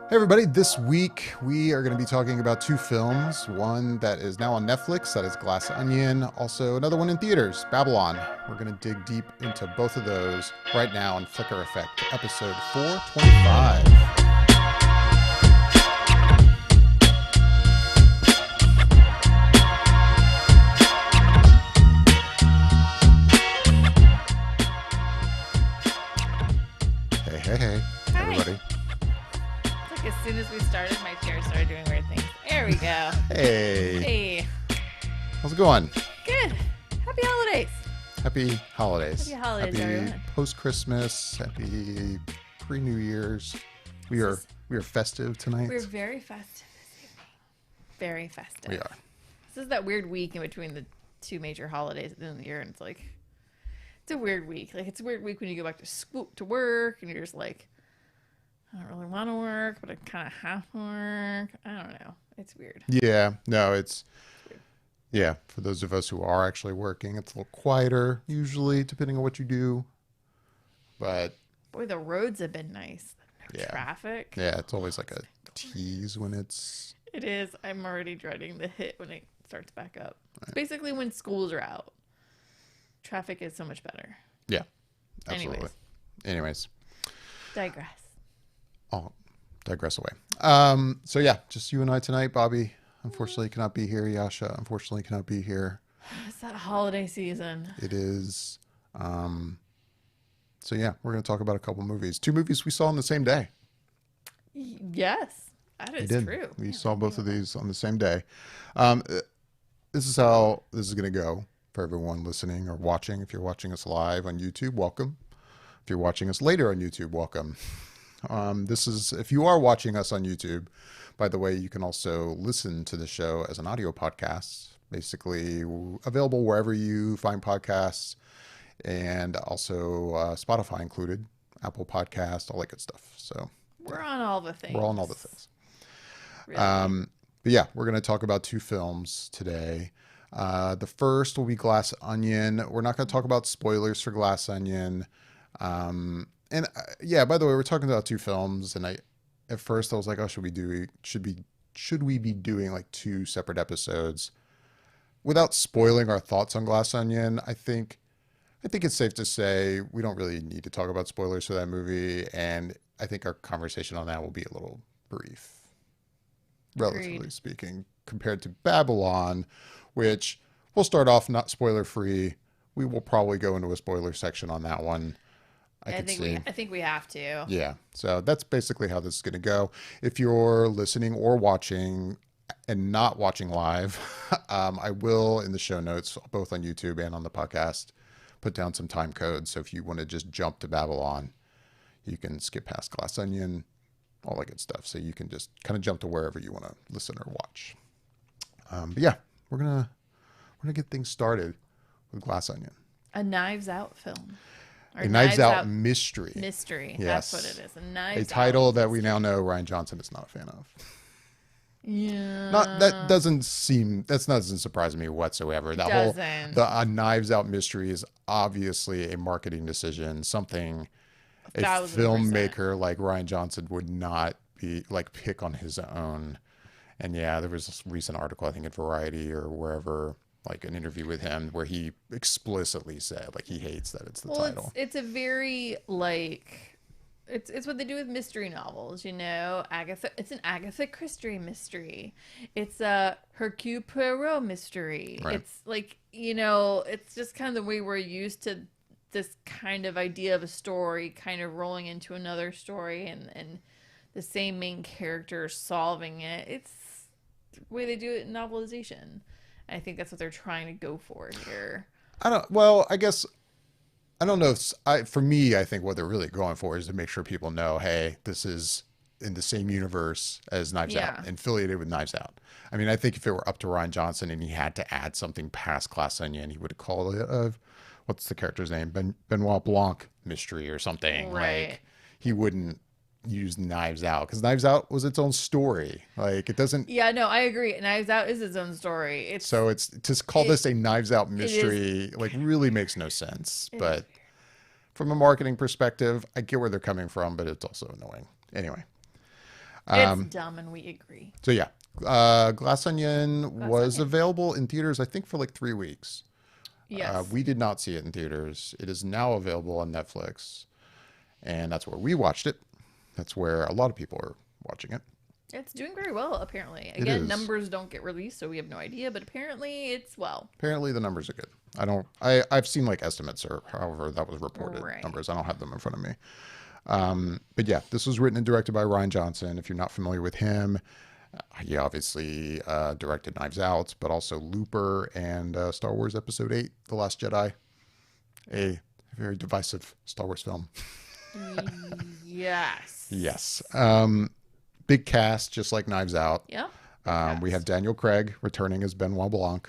Hey everybody, this week we are going to be talking about two films. One that is now on Netflix, that is Glass Onion. Also another one in theaters, Babylon. We're going to dig deep into both of those right now on Flicker Effect, episode 425. Hey, Hi. everybody. It's like as soon as we started, my chair started doing weird things. There we go. Hey, Hey, how's it going? good. Happy holidays. Happy holidays. Happy holidays, everyone. Post-Christmas. Happy pre-New Year's. We are festive tonight. We're very festive this evening. Very festive. We are. This is that weird week in between the two major holidays at the end of the year, and it's like, it's a weird week. Like, it's a weird week when you go back to school, to work, and you're just like, I don't really want to work, but I kind of have to work. I don't know. It's weird. Yeah, no, yeah, for those of us who are actually working, it's a little quieter usually, depending on what you do. But Boy, the roads have been nice. No Yeah. traffic. yeah, it's always like a tease when it's, It is. I'm already dreading the hit when it starts back up. It's basically when schools are out. Traffic is so much better. yeah, absolutely. Anyways, Digress. I'll digress away. So yeah, just you and I tonight. Bobby unfortunately cannot be here. Yasha unfortunately cannot be here. It's that holiday season. It is, so yeah, we're going to talk about a couple movies. Two movies we saw on the same day. Yes, that We is did. true. We Yeah, saw I both knew of that. these on the same day. This is how this is going to go for everyone listening or watching. If you're watching us live on YouTube, welcome. If you're watching us later on YouTube, welcome. This is, if you are watching us on YouTube, by the way, you can also listen to the show as an audio podcast, basically available wherever you find podcasts, and also Spotify included, Apple Podcast, all that good stuff. So We're on all the things. we're on all the things. Really. But yeah, we're going to talk about two films today. The first will be Glass Onion. We're not going to talk about spoilers for Glass Onion. Yeah, by the way, we're talking about two films, and at first I was like, oh, should we be doing like two separate episodes without spoiling our thoughts on Glass Onion? I think it's safe to say we don't really need to talk about spoilers for that movie, and I think our conversation on that will be a little brief, relatively Agreed. speaking, compared to Babylon, which we'll start off not spoiler free. We will probably go into a spoiler section on that one. I could see. I think we have to. Yeah. So that's basically how this is going to go. If you're listening or watching and not watching live, I will in the show notes, both on YouTube and on the podcast, put down some time codes. So if you want to just jump to Babylon, you can skip past Glass Onion, all that good stuff. So you can just kind of jump to wherever you want to listen or watch. But yeah, we're gonna get things started with Glass Onion, A Knives Out film. Or a Knives Out mystery. mystery. Yes. That's what it is. A A Knives title Out that we mystery. now know Ryan Johnson is not a fan of. Yeah. That doesn't surprise me whatsoever. That whole doesn't. the Knives Out mystery is obviously a marketing decision, something a 1000%. filmmaker like Ryan Johnson would not be like pick on his own. And yeah, there was this recent article, I think in Variety or wherever, like an interview with him where he explicitly said like he hates that it's the title. It's a very like it's what they do with mystery novels, you know. It's an Agatha Christie mystery. It's a Hercule Poirot mystery. Right. It's like, you know, it's just kind of the way we're used to this kind of idea of a story kind of rolling into another story and the same main character solving it. It's the way they do it in novelization. I think that's what they're trying to go for here. I guess I don't know. For me, I think what they're really going for is to make sure people know, hey, this is in the same universe as Knives Yeah. Out, affiliated with Knives Out. I mean, I think if it were up to Ryan Johnson and he had to add something past Glass Onion, he would have called it what's the character's name? Benoit Blanc mystery or something. Right. Like he wouldn't use Knives Out because Knives Out was its own story. Like it doesn't. Yeah, no, I agree. Knives Out is its own story. It's So it's to call this a Knives Out mystery, is like really makes no sense. It But from a marketing perspective, I get where they're coming from, but it's also annoying. Anyway, It's dumb, and we agree. So yeah, Glass Onion Glass was Onion. available in theaters, I think, for like 3 weeks. Yes. We did not see it in theaters. It is now available on Netflix, and that's where we watched it. That's where a lot of people are watching it. It's doing very well, apparently. It Again, is. numbers don't get released, so we have no idea, but apparently it's well. Apparently, the numbers are good. I've seen like estimates or however that was reported Right. numbers. I don't have them in front of me. But yeah, this was written and directed by Ryan Johnson. If you're not familiar with him, he obviously directed Knives Out, but also Looper and Star Wars Episode 8, The Last Jedi, a very divisive Star Wars film. Yes. Yes. Big cast, just like Knives Out. Yep. We have Daniel Craig returning as Benoit Blanc,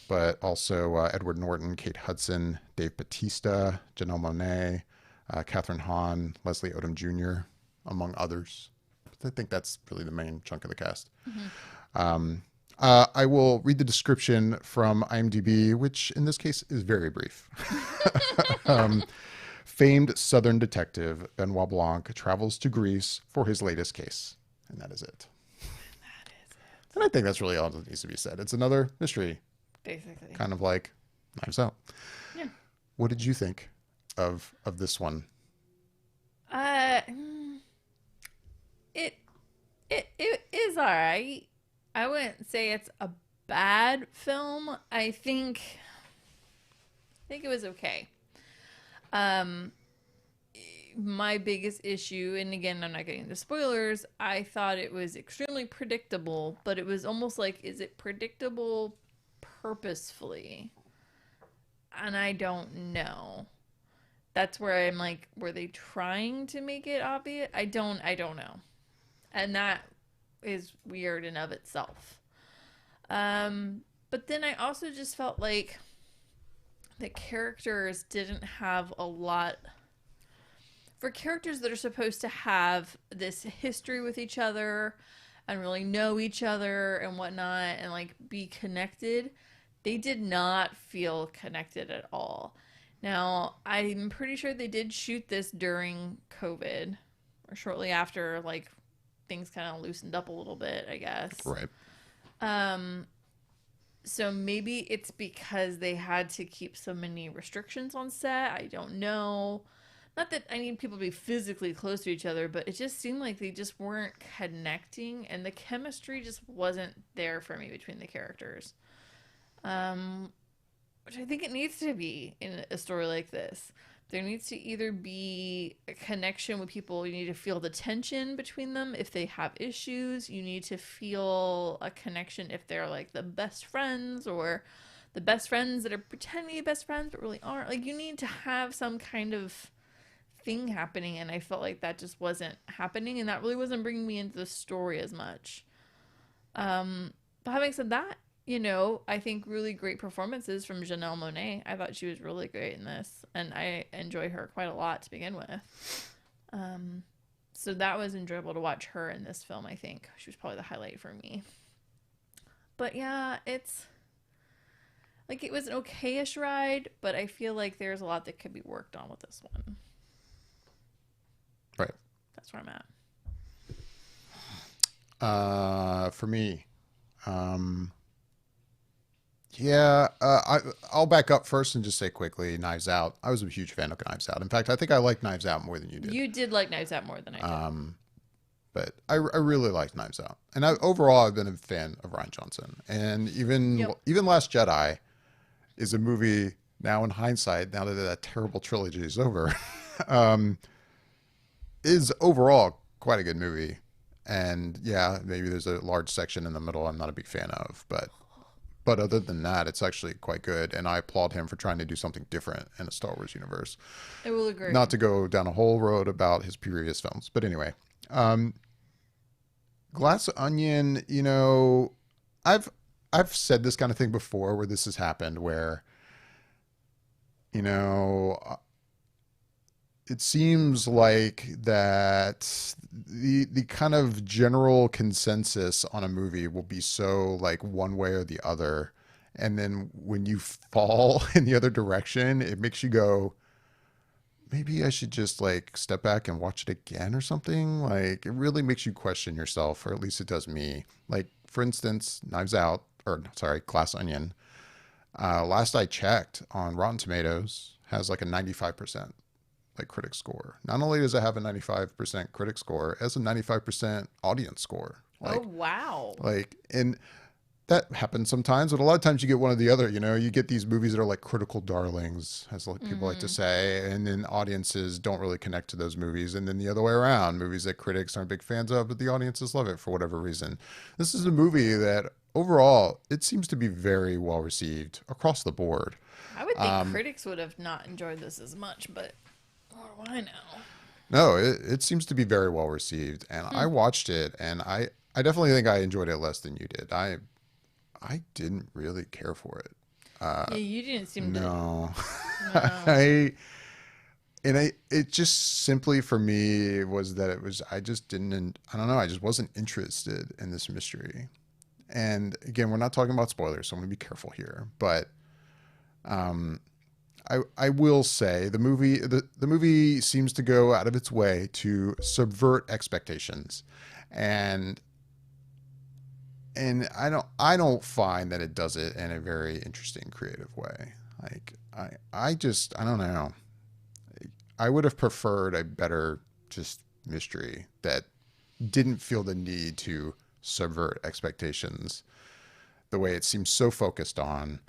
but also Edward Norton, Kate Hudson, Dave Bautista, Janelle Monáe, Catherine Hahn, Leslie Odom Jr., among others. I think that's really the main chunk of the cast. I will read the description from IMDb, which in this case is very brief. Famed Southern detective Benoit Blanc travels to Greece for his latest case. And that is it. And I think that's really all that needs to be said. It's another mystery, Basically. kind of like Knives Out. Yeah. What did you think of this one? Uh, mm, it is alright. I wouldn't say it's a bad film. I think it was okay. Um, my biggest issue, and again, I'm not getting into spoilers, I thought it was extremely predictable, but it was almost like, is it predictable purposefully? And I don't know. That's where I'm like, were they trying to make it obvious? I don't know. And that is weird in of itself. But then I also just felt like the characters didn't have a lot for characters that are supposed to have this history with each other and really know each other and whatnot and like be connected. They did not feel connected at all. Now, I'm pretty sure they did shoot this during COVID or shortly after, like, things kind of loosened up a little bit, I guess. Right. Um, so maybe it's because they had to keep so many restrictions on set. I don't know. Not that I need people to be physically close to each other, but it just seemed like they just weren't connecting, and the chemistry just wasn't there for me between the characters. Um, which I think it needs to be in a story like this. There needs to either be a connection with people. You need to feel the tension between them if they have issues. You need to feel a connection if they're like the best friends or the best friends that are pretending to be best friends but really aren't. Like, you need to have some kind of thing happening, and I felt like that just wasn't happening, and that really wasn't bringing me into the story as much. But having said that, I think really great performances from Janelle Monáe. I thought she was really great in this, and I enjoyed her quite a lot to begin with. So that was enjoyable to watch her in this film. I think she was probably the highlight for me. But yeah, it's like it was an okay-ish ride, but I feel like there's a lot that could be worked on with this one. Right. That's where I'm at. For me, yeah, I'll back up first and just say quickly, Knives Out. I was a huge fan of Knives Out. In fact, I think I liked Knives Out more than you did. You did like Knives Out more than I did. But I really liked Knives Out, and overall I've been a fan of Ryan Johnson. And Yep. even Last Jedi is a movie now in hindsight, now that that terrible trilogy is over, is overall quite a good movie. And yeah, maybe there's a large section in the middle I'm not a big fan of, but other than that, it's actually quite good. And I applaud him for trying to do something different in the Star Wars universe. I will agree. Not to go down a whole road about his previous films, but anyway, Glass Onion. I've said this kind of thing before, where this has happened, where you know it seems like that the kind of general consensus on a movie will be so like one way or the other, and then when you fall in the other direction, it makes you go, maybe I should just like step back and watch it again or something. Like it really makes you question yourself, or at least it does me. Like for instance, Knives Out, or sorry, Glass Onion. Last I checked on Rotten Tomatoes has like a 95% like critic score. Not only does it have a 95% critic score, it has a 95% audience score. Oh, wow. And that happens sometimes, but a lot of times you get one or the other. You know, you get these movies that are like critical darlings, as like people like to Mm-hmm. say, and then audiences don't really connect to those movies. And then the other way around, movies that critics aren't big fans of, but the audiences love it for whatever reason. This is a movie that overall it seems to be very well received across the board. I would think critics would have not enjoyed this as much, but what do I know? No, it seems to be very well received, and I Hmm. watched it, and I definitely think I enjoyed it less than you did. I didn't really care for it. Yeah, you didn't seem to. No. No. I it just simply for me was that it was I just didn't I don't know, I just wasn't interested in this mystery. And again, we're not talking about spoilers, so I'm going to be careful here, but I will say the movie seems to go out of its way to subvert expectations. And I don't find that it does it in a very interesting creative way. Like I just I don't know. I would have preferred a better just mystery that didn't feel the need to subvert expectations the way it seems so focused on.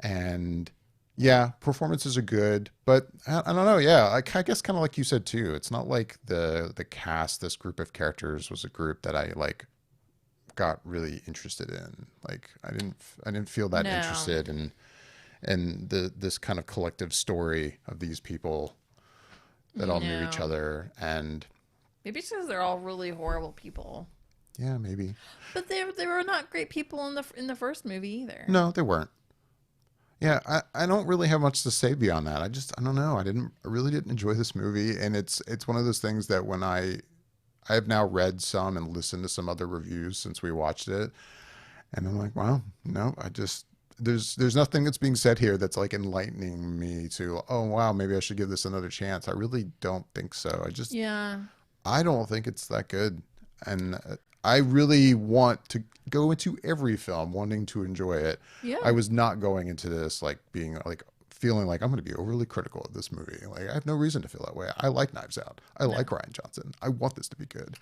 And yeah, performances are good, but I don't know. Yeah, I guess kind of like you said too. It's not like the cast, this group of characters was a group that I like got really interested in. Like I didn't feel that No. interested in this kind of collective story of these people that all knew each No. other. And Maybe it's because they're all really horrible people. yeah, maybe. But they were not great people in the first movie either. No, they weren't. Yeah, I don't really have much to say beyond that. I don't know. I really didn't enjoy this movie, and it's one of those things that when I have now read some and listened to some other reviews since we watched it, and I'm like, wow, no, I just there's nothing that's being said here that's like enlightening me to, oh wow, maybe I should give this another chance. I really don't think so. Yeah. I don't think it's that good. And I really want to go into every film wanting to enjoy it. I Yeah. was not going into this like being like feeling like I'm going to be overly critical of this movie. Like I have no reason to feel that way. I like Knives Out. I No. like Ryan Johnson. I want this to be good.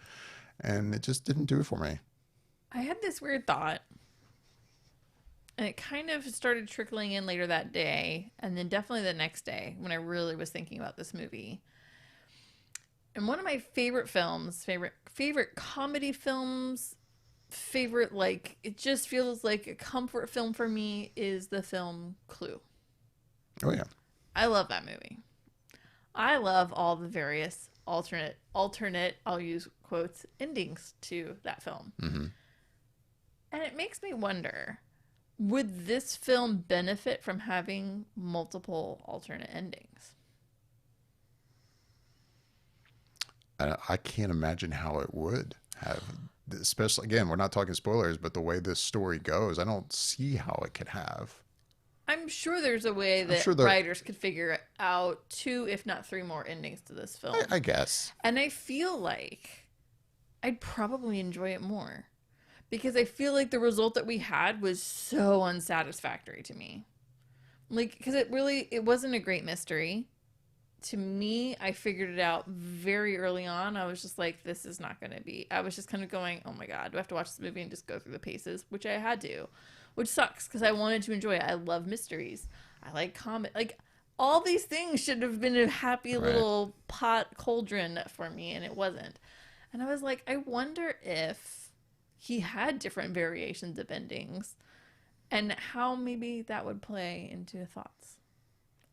And it just didn't do it for me. I had this weird thought, and it kind of started trickling in later that day, and then definitely the next day when I really was thinking about this movie. And one of my favorite films, favorite comedy films, favorite like it just feels like a comfort film for me is the film Clue. Oh yeah. I love that movie. I love all the various alternate I'll use quotes endings to that film. Hmm. And it makes me wonder, would this film benefit from having multiple alternate endings? I can't imagine how it would have, especially again, we're not talking spoilers, but the way this story goes, I don't see how it could have. I'm sure there's a way I'm that sure there, writers could figure out two, if not three more endings to this film. I guess. And I feel like I'd probably enjoy it more because I feel like the result that we had was so unsatisfactory to me. Like, because it wasn't a great mystery. To me, I figured it out very early on. I was just like, this is not going to be. I was just kind of going, oh my God, do I have to watch this movie and just go through the paces? Which I had to, which sucks because I wanted to enjoy it. I love mysteries. I like comedy. Like, all these things should have been a happy Right. little pot cauldron for me, and it wasn't. And I was like, I wonder if he had different variations of endings and how maybe that would play into thoughts.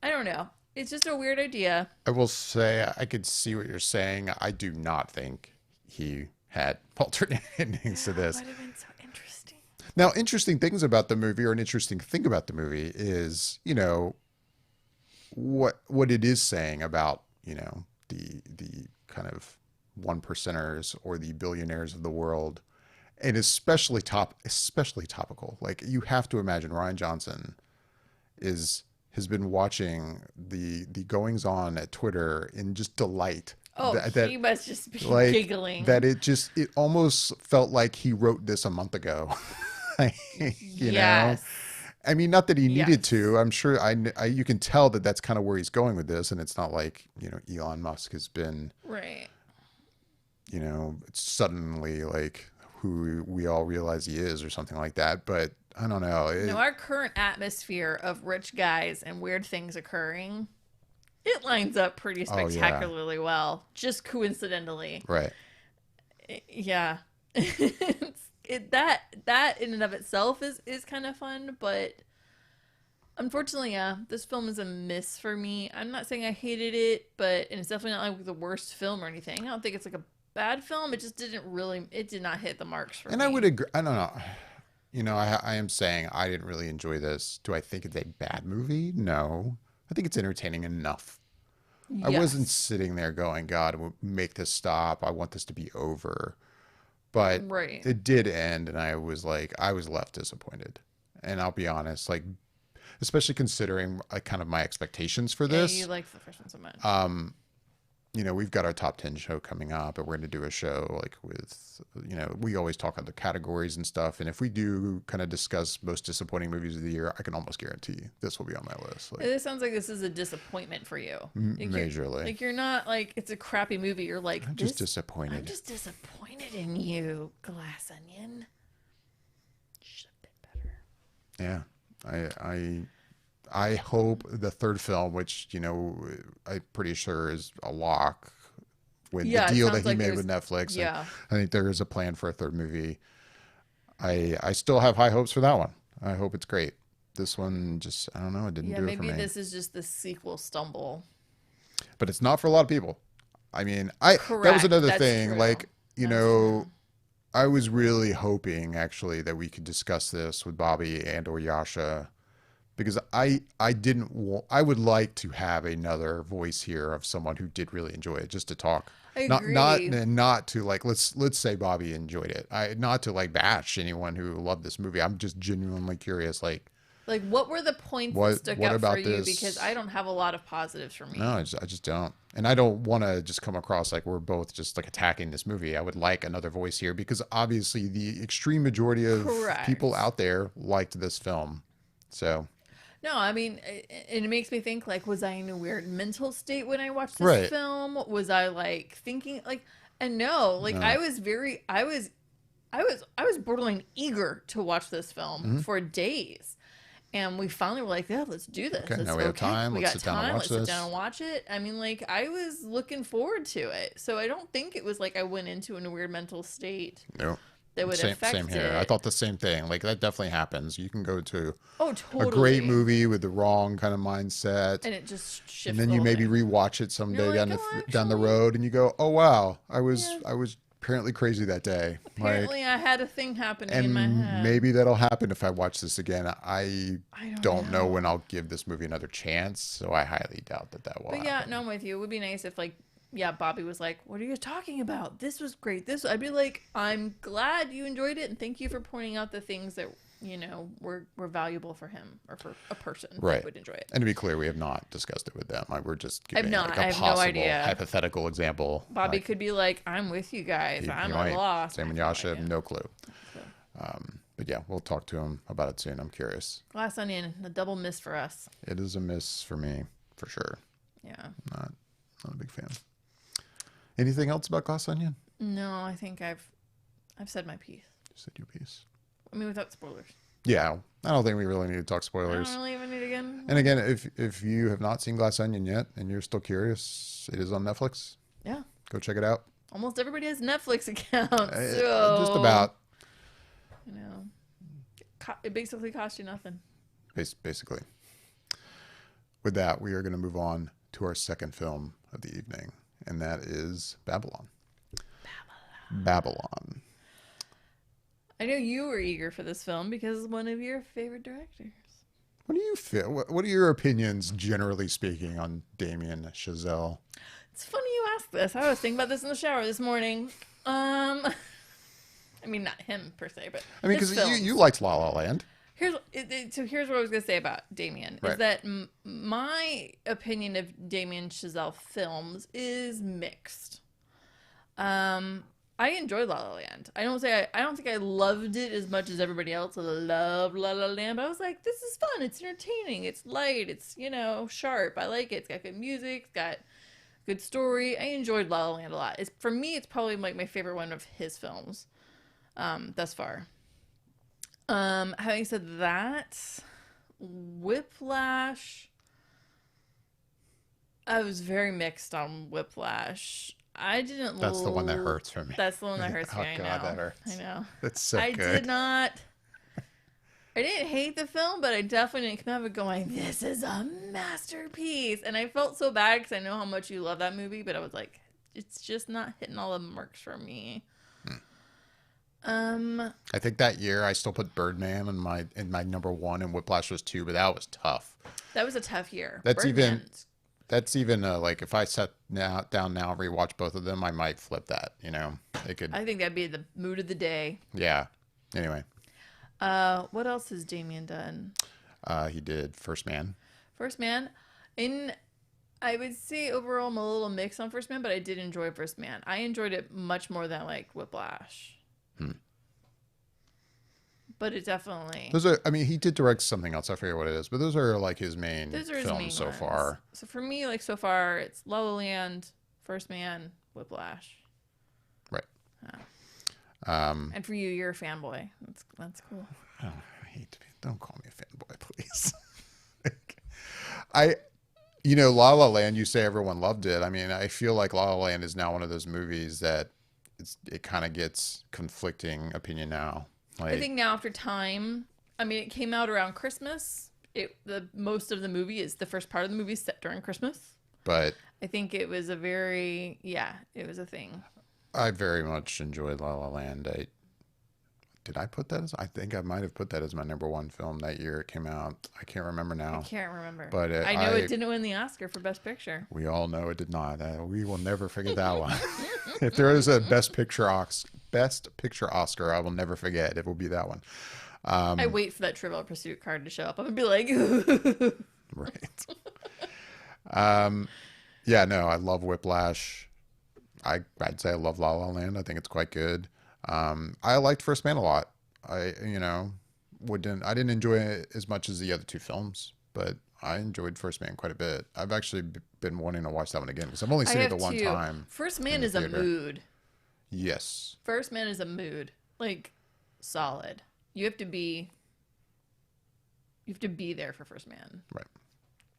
I don't know. It's just a weird idea. I will say I could see what you're saying. I do not think he had alternate endings to That this. would have been so interesting. Now, interesting things about the movie, or an interesting thing about the movie, is what it is saying about the kind of one percenters or the billionaires of the world, and especially topical. Like you have to imagine Ryan Johnson is has been watching the goings on at Twitter in just delight. Oh, That he must just be like giggling. that it almost felt like he wrote this a month ago. You know, Yes. I mean, not that he needed Yes. to. I'm sure you can tell that that's kind of where he's going with this, and it's not like, you know, Elon Musk has been, Right. you know, suddenly like who we all realize he is or something like that. But I don't know. No, our current atmosphere of rich guys and weird things occurring, it lines up pretty Oh, yeah. spectacularly well, just coincidentally. Right. Yeah. That in and of itself is kind of fun, but unfortunately, yeah, this film is a miss for me. I'm not saying I hated it, but and it's definitely not like the worst film or anything. I don't think it's like a bad film. It just did not hit the marks for And me. I would agree. I don't know. You know, I am saying I didn't really enjoy this. Do I think it's a bad movie? No. I think it's entertaining enough. I wasn't Yes. sitting there going, God, make this stop. I want this to be over. But Right. it did end, and I was like, I was left disappointed. And I'll be honest, like, especially considering like kind of my expectations for Yeah, this. you like the first one so much. You know, we've got our top 10 show coming up, and we're going to do a show like with, you know, we always talk on the categories and stuff. And if we do kind of discuss most disappointing movies of the year, I can almost guarantee this will be on my list. Like, It sounds like this is a disappointment for you. Like majorly. Like you're not like it's a crappy movie. You're like I'm just "This- disappointed. I'm just disappointed in you, Glass Onion. Should have been better. Yeah. I hope the third film, which, you know, I'm pretty sure is a lock with Yeah, the it deal that sounds he like made with there's- Netflix. And yeah. I think there is a plan for a third movie. I still have high hopes for that one. I hope it's great. This one just, I don't know, it didn't Yeah, do it for maybe me. this is just the sequel stumble. But it's not for a lot of people. I mean, that was Correct, another that's thing. true. Like, you That's know, true. I was really hoping actually that we could discuss this with Bobby and or Yasha, because I would like to have another voice here of someone who did really enjoy it, just to talk. I Not agree. not to like, let's say Bobby enjoyed it. Not to like bash anyone who loved this movie. I'm just genuinely curious, like, Like, what were the points What- that stuck what out about for you? this? Because I don't have a lot of positives for me. no, I just don't. And I don't want to just come across like we're both just like attacking this movie. I would like another voice here because obviously the extreme majority of Correct. people out there liked this film. So, No, I mean, it makes me think like, was I in a weird mental state when I watched this Right. film? Was I like thinking like, and no, like No. I was borderline eager to watch this film Mm-hmm. for days. And we finally were like, yeah, let's do this. Okay, now we have time. We Let's got sit down and time. watch Let's sit this. down and watch it. I mean, like, I was looking forward to it. So I don't think it was like I went into in a weird mental state no. that would affect Same here. it. I thought the same thing. Like that definitely happens. You can go to oh, a totally. great movie with the wrong kind of mindset, And it just shifts. and then the you whole maybe thing. rewatch it someday You're like, down "Oh, down the actually, road, and you go, "Oh wow, I was yeah. I was apparently crazy that day." Like, Apparently, I had a thing happening in my and head. maybe that'll happen if I watch this again. I don't know when I'll give this movie another chance, so I highly doubt that will But yeah, happen. no, I'm with you. It would be nice if, like, yeah, Bobby was like, "What are you talking about? This was great." I'd be like, "I'm glad you enjoyed it, and thank you for pointing out the things that were valuable for him or for a person Right. that would enjoy it." And to be clear, we have not discussed it with them. We're just giving not. like I a have no possible idea. hypothetical example. Bobby Like, could be like, "I'm with you guys. he I'm might. at loss." Same with I have Yasha, idea. no clue. But yeah, we'll talk to him about it soon. I'm curious. Glass Onion, a double miss for us. It is a miss for me, for sure. Yeah. Not a big fan. Anything else about Glass Onion? No, I think I've said my piece. You said your piece. I mean, without spoilers. Yeah, I don't think we really need to talk I spoilers. don't really even need again. And again, if you have not seen Glass Onion yet and you're still curious, it is on Netflix. Yeah. Go check it out. Almost everybody has Netflix accounts. Just about, You know, it basically costs you nothing. basically. With that, we are going to move on to our second film of the evening, and that is Babylon. Babylon. I know you were eager for this film because it's one of your favorite directors. What do you feel? What are your opinions, generally speaking, on Damien Chazelle? It's funny you ask this. I was thinking about this in the shower this morning. I mean, not him per se, but I mean, his because films. you liked La La Land. Here's what I was gonna say about Damien is Right. that my opinion of Damien Chazelle films is mixed. I enjoyed La La Land. I don't think I loved it as much as everybody else. I love La La Land, but I was like, this is fun. It's entertaining. It's light. It's sharp. I like it. It's got good music. It's got good story. I enjoyed La La Land a lot. For me, it's probably like my favorite one of his films, thus far. Having said that, Whiplash, I was very mixed on Whiplash. I didn't. That's the one that hurts for me. That's the one that hurts Oh me. I God, know. that hurts. I know. It's so I good. did not. I didn't hate the film, but I definitely didn't come out of it going, "This is a masterpiece." And I felt so bad because I know how much you love that movie, but I was like, it's just not hitting all the marks for me. I think that year I still put Birdman in my number one, and Whiplash was two, but that was tough. That was a tough year. That's even Birdman's- that's even like if I sat down now and rewatch both of them, I might flip that. It could. I think that'd be the mood of the day. Yeah. Anyway, What else has Damien done? he did First Man. First Man, I would say overall I'm a little mixed on First Man, but I did enjoy First Man. I enjoyed it much more than like Whiplash. But it definitely Those are. I mean, he did direct something else. I forget what it is, but those are like his main those are his films main so ones. far. So for me, like so far, it's La La Land, First Man, Whiplash, Right. and for you, you're a fanboy. That's cool. Oh, I hate to be. Don't call me a fanboy, please. I, La La Land. You say everyone loved it. I mean, I feel like La La Land is now one of those movies that it kind of gets conflicting opinion now. Like, I think now after time, I mean, it came out around Christmas. Most of the movie is the first part of the movie is set during Christmas. but I think it was it was a thing. I very much enjoyed La La Land. Did I put that as? I think I might have put that as my number one film that year it came out. I can't remember now. I can't remember. But I know it didn't win the Oscar for Best Picture. We all know it did not. We will never forget that one. If there is a Best Picture Oscar, I will never forget. It will be that one. I wait for that Trivial Pursuit card to show up. I'm gonna be like, Right. Yeah, no, I love Whiplash. I'd say I love La La Land. I think it's quite good. I liked First Man a lot. I didn't enjoy it as much as the other two films, but I enjoyed First Man quite a bit. I've actually been wanting to watch that one again because I've only I seen it have the one two. time. First in Man the is a theater. mood. Yes. First Man is a mood. Like solid. You have to be there for First Man. Right.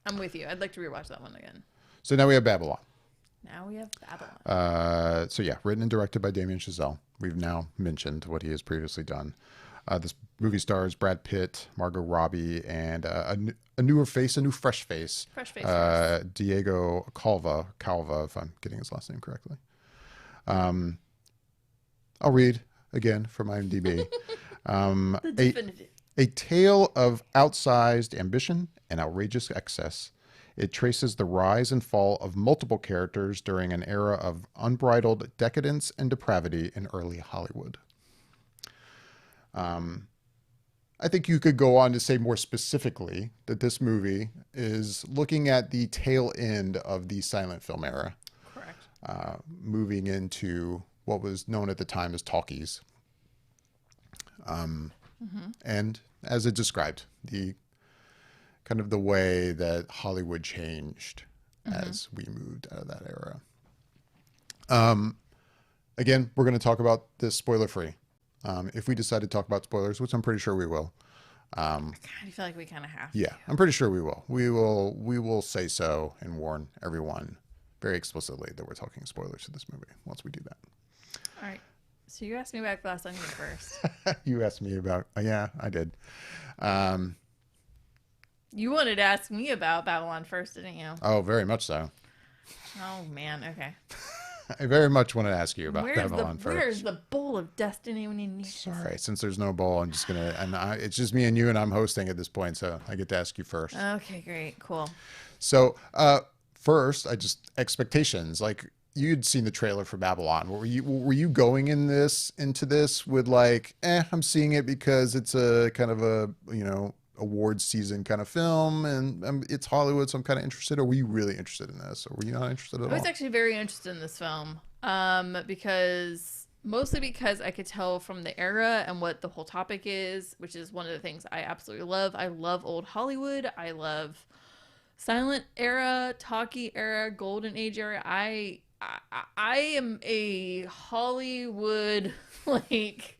I'm with you. I'd like to rewatch that one again. So now we have Babylon. Now we have Babylon. So yeah, written and directed by Damien Chazelle. We've now mentioned what he has previously done. This movie stars Brad Pitt, Margot Robbie, and a new fresh face. Fresh face. Diego Calva, if I'm getting his last name correctly. I'll read again from IMDb. The definitive. A tale of outsized ambition and outrageous excess. It traces the rise and fall of multiple characters during an era of unbridled decadence and depravity in early Hollywood. I think you could go on to say more specifically that this movie is looking at the tail end of the silent film era, Correct. moving into what was known at the time as talkies. And as it described, the kind of the way that Hollywood changed as we moved out of that era. Again, we're going to talk about this spoiler free. If we decide to talk about spoilers, which I'm pretty sure we will. I kind of feel like we kind of have. Yeah, I'm pretty sure we will. We will say so and warn everyone very explicitly that we're talking spoilers to this movie once we do that. All right. So you asked me about Glass Onion first. You asked me about, yeah, I did. You wanted to ask me about Babylon first, didn't you? Oh, very much so. Oh man. Okay. I very much want to ask you about Babylon first. Where's the bowl of destiny when you need it? Sorry, since there's no bowl, I'm just gonna, it's just me and you, and I'm hosting at this point, so I get to ask you first. Okay, great, cool. So, first, expectations. Like, you'd seen the trailer for Babylon. Were you going into this with like, I'm seeing it because it's a kind of a, awards season kind of film, and it's Hollywood, so I'm kind of interested? Or were you really interested in this, or were you not interested at I was all? actually very interested in this film, because mostly because I could tell from the era and what the whole topic is, which is one of the things I absolutely love. I love old Hollywood. I love silent era, talkie era, golden age era. I am a Hollywood like,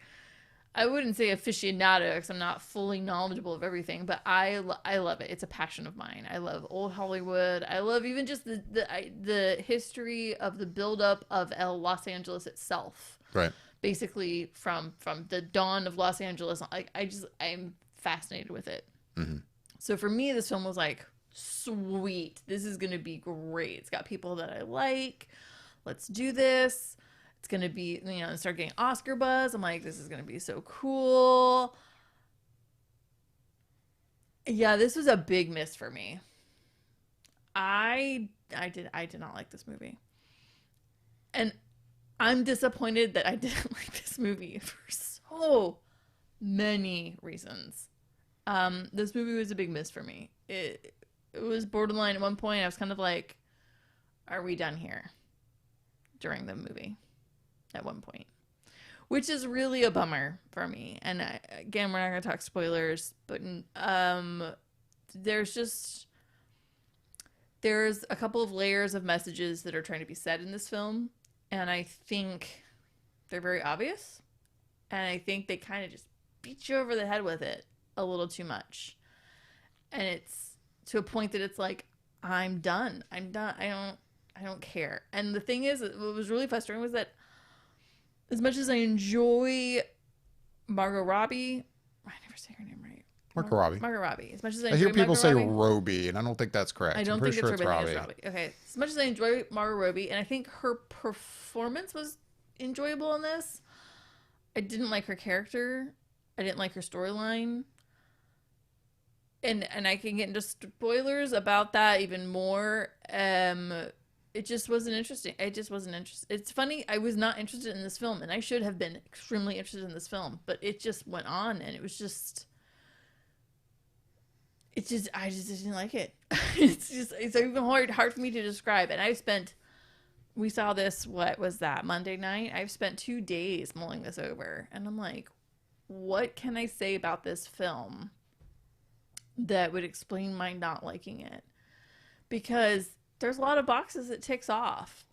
I wouldn't say aficionado because I'm not fully knowledgeable of everything, but I love it. It's a passion of mine. I love old Hollywood. I love even just the history of the buildup of Los Angeles itself. Right. Basically, from the dawn of Los Angeles, I'm fascinated with it. Hmm. So for me, this film was like, sweet. This is gonna be great. It's got people that I like. Let's do this. It's gonna be, start getting Oscar buzz. I'm like, this is gonna be so cool. Yeah, this was a big miss for me. I did not like this movie, and I'm disappointed that I didn't like this movie for so many reasons. This movie was a big miss for me. It was borderline at one point. I was kind of like, are we done here? During the movie at one point, which is really a bummer for me. And again, we're not going to talk spoilers, but there's just, there's a couple of layers of messages that are trying to be said in this film. And I think they're very obvious. And I think they kind of just beat you over the head with it a little too much. And it's to a point that it's like, I'm done. I'm done. I don't care. And the thing is, what was really frustrating was that as much as I enjoy Margot Robbie, I never say her name right. Margot Robbie. Margot Robbie. As much as I I enjoy hear people Margot say Robbie, Robbie, and I don't think that's correct. I don't I'm think pretty sure it's it's Robbie. I think Robbie. it's Robbie. Okay. As much as I enjoy Margot Robbie, and I think her performance was enjoyable in this, I didn't like her character. I didn't like her storyline. And I can get into spoilers about that even more. It just wasn't interesting. It just wasn't interesting. It's funny. I was not interested in this film, and I should have been extremely interested in this film, but it just went on, and it was just. I just didn't like it. It's even hard for me to describe. And we saw this, what was that, Monday night? I've spent 2 days mulling this over, and I'm like, what can I say about this film that would explain my not liking it? Because there's a lot of boxes it ticks off.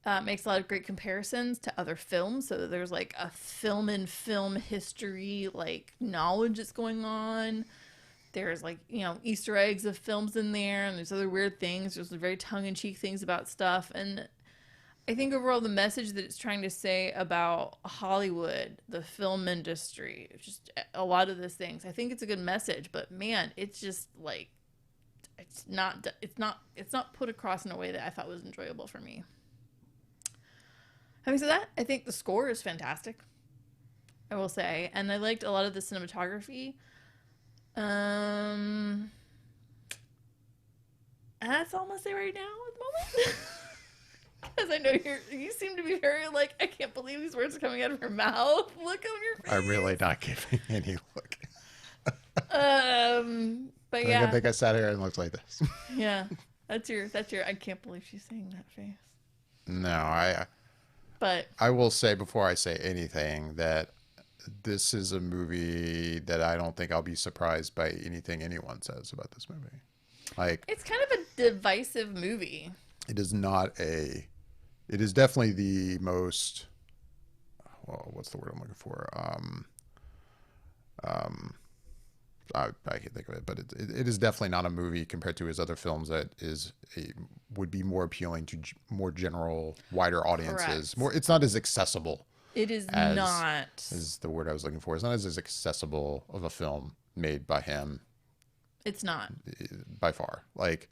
Makes a lot of great comparisons to other films. So there's like a film and film history, like knowledge that's going on. There's like, Easter eggs of films in there, and there's other weird things. There's very tongue-in-cheek things about stuff. And I think overall the message that it's trying to say about Hollywood, the film industry, just a lot of those things, I think it's a good message. But man, it's just like, it's not put across in a way that I thought was enjoyable for me. Having said that, I think the score is fantastic, I will say, and I liked a lot of the cinematography. And that's all I'm gonna say right now at the moment. Because I know you seem to be very like, I can't believe these words are coming out of your mouth. Look on your face. I'm really not giving any look. But yeah, I think I sat here and looked like this. yeah, that's your. I can't believe she's saying that face. No, But I will say before I say anything that this is a movie that I don't think I'll be surprised by anything anyone says about this movie. Like, it's kind of a divisive movie. it is not a. It is definitely the most. Well, what's the word I'm looking for? I can't think of it, but it is definitely not a movie compared to his other films that would be more appealing to more general, wider audiences. Correct. More, it's not as accessible. It is as, not. Is the word I was looking for. It's not as accessible of a film made by him. It's not. By far. Like,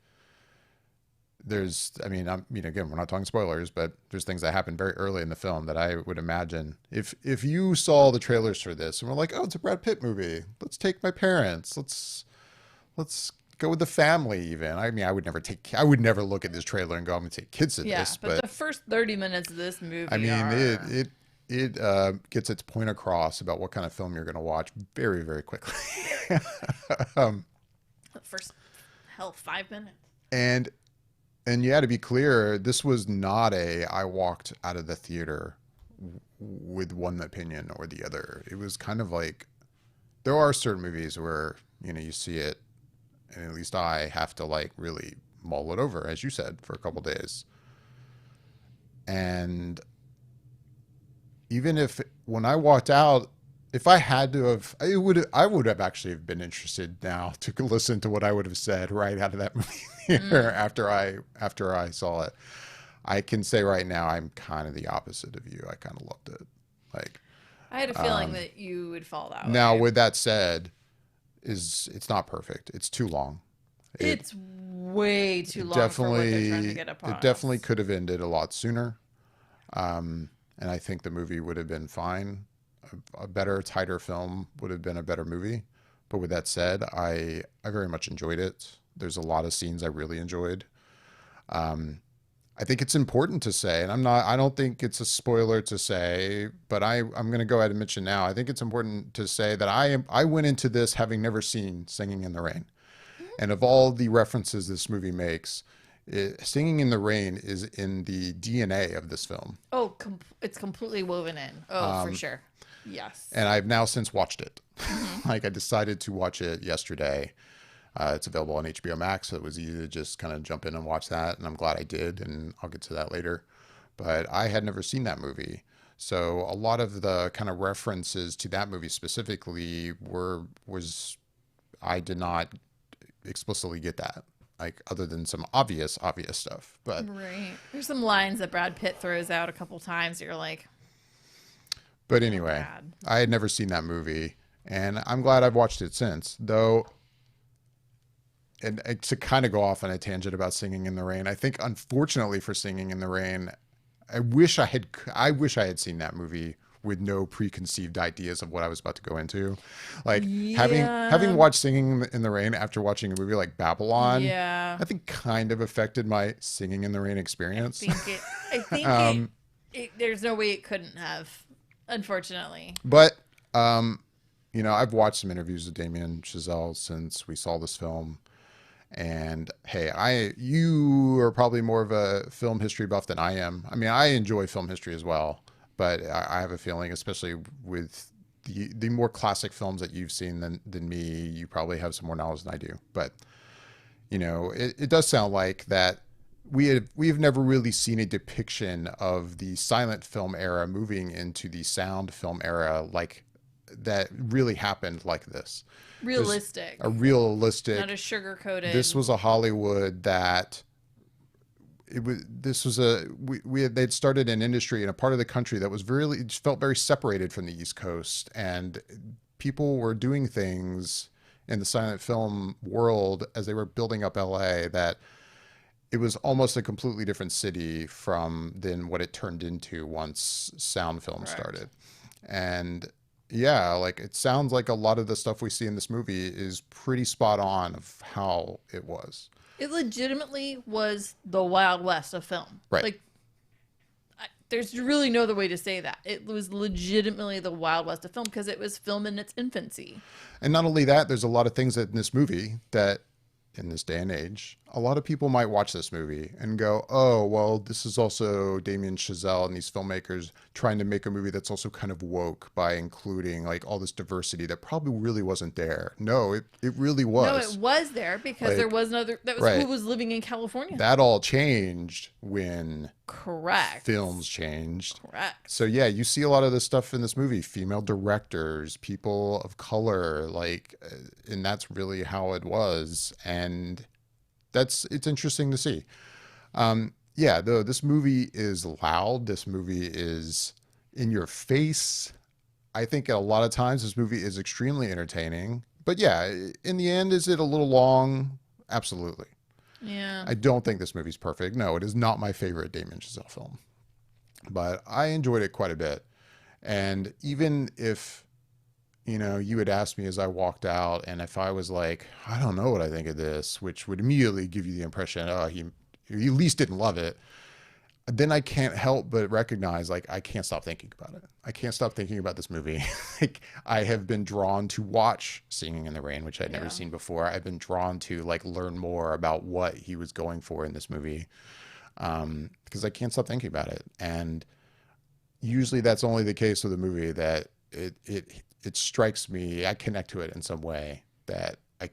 again, we're not talking spoilers, but there's things that happen very early in the film that I would imagine if you saw the trailers for this and we're like, oh, it's a Brad Pitt movie. Let's take my parents. Let's go with the family even. I mean, I would never look at this trailer and go, I'm gonna take kids to Yeah, this, but but the first 30 minutes of this I movie mean, are it gets its point across about what kind of film you're gonna watch very, very quickly. um, the first, hell, 5 minutes. and yeah, to be clear, this was not I walked out of the theater with one opinion or the other. It was kind of like there are certain movies where, you see it, and at least I have to like really mull it over, as you said, for a couple days. And even if when I walked out, if I had to have, I would have actually have been interested now to listen to what I would have said right out of that movie theater after I saw it. I can say right now I'm kind of the opposite of you. I kind of loved it. Like, I had a feeling that you would fall that now way. with that said, it's not perfect. It's too long. It's way too long for what they're Definitely, trying to get upon it definitely us. could have ended a lot sooner. And I think the movie would have been fine. A better, tighter film would have been a better movie. But with that said, I very much enjoyed it. There's a lot of scenes I really enjoyed. I think it's important to say, and I don't think it's a spoiler to say, but I'm going to go ahead and mention now. I think it's important to say that I went into this having never seen Singing in the Rain. And of all the references this movie makes, Singing in the Rain is in the DNA of this film. Oh, it's completely woven in. Oh, for sure. Yes. And I've now since watched it. Like I decided to watch it yesterday. It's available on HBO Max, so it was easy to just kind of jump in and watch that. And I'm glad I did, and I'll get to that later. But I had never seen that movie. So a lot of the kind of references to that movie specifically I did not explicitly get that, like other than some obvious stuff. But Right. There's some lines that Brad Pitt throws out a couple times. You're like, anyway, Brad. I had never seen that movie, and I'm glad I've watched it since. Though, and to kind of go off on a tangent about Singing in the Rain, I think unfortunately for Singing in the Rain, I wish I had seen that movie with no preconceived ideas of what I was about to go into. Like Yeah. having watched Singing in the Rain after watching a movie like Babylon, Yeah. I think kind of affected my Singing in the Rain experience. I think there's no way it couldn't have, unfortunately. But I've watched some interviews with Damien Chazelle since we saw this film. And hey, you are probably more of a film history buff than I am. I mean, I enjoy film history as well, but I have a feeling, especially with the more classic films that you've seen than me, you probably have some more knowledge than I do. But it does sound like that we've never really seen a depiction of the silent film era moving into the sound film era like that really happened like this. Realistic. A realistic, Not a sugar coated. this was a Hollywood that they'd started an industry in a part of the country that was really, it felt very separated from the East Coast, and people were doing things in the silent film world as they were building up LA that it was almost a completely different city than what it turned into once sound film Correct. started. And yeah, like it sounds like a lot of the stuff we see in this movie is pretty spot on of how it was. It legitimately was the Wild West of film. Right. Like, there's really no other way to say that. It was legitimately the Wild West of film because it was film in its infancy. And not only that, there's a lot of things that in this movie that in this day and age, a lot of people might watch this movie and go, oh, well, this is also Damien Chazelle and these filmmakers trying to make a movie that's also kind of woke by including like all this diversity that probably really wasn't there. No, it really was. No, it was there because Like, there was another. That was right. who was living in California. That all changed when Correct. films changed. Correct. So yeah, you see a lot of this stuff in this movie, female directors, people of color, and that's really how it was. And it's interesting to see. Yeah, though this movie is loud. This movie is in your face. I think a lot of times this movie is extremely entertaining. But yeah, in the end, is it a little long? Absolutely. Yeah. I don't think this movie's perfect. No, it is not my favorite Damien Chazelle film. But I enjoyed it quite a bit. And even if you know, you would ask me as I walked out, and if I was like, I don't know what I think of this, which would immediately give you the impression, oh, he at least didn't love it. Then I can't help but recognize, like, I can't stop thinking about it. I can't stop thinking about this movie. Like, I have been drawn to watch Singing in the Rain, which I'd never Yeah. seen before. I've been drawn to like learn more about what he was going for in this movie, because I can't stop thinking about it. And usually that's only the case with a movie that it strikes me. I connect to it in some way that I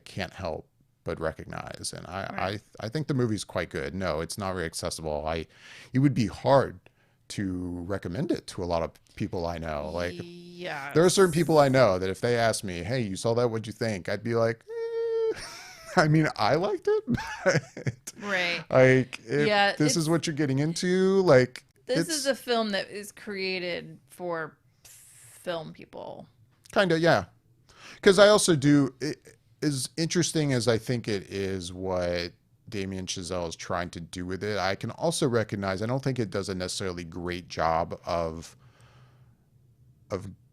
can't help but recognize. And Right. I think the movie's quite good. No, it's not very accessible. It would be hard to recommend it to a lot of people I know. Like, there are certain people I Yes. know that if they ask me, "Hey, you saw that? What'd you think?" I'd be like, I mean, I liked it, but Right. like, if Yeah, this is what you're getting into, like, this is it's a film that is created for film people. kind of, yeah. Because I also do, as interesting as I think it is what Damien Chazelle is trying to do with it, I can also recognize I don't think it does a necessarily great job of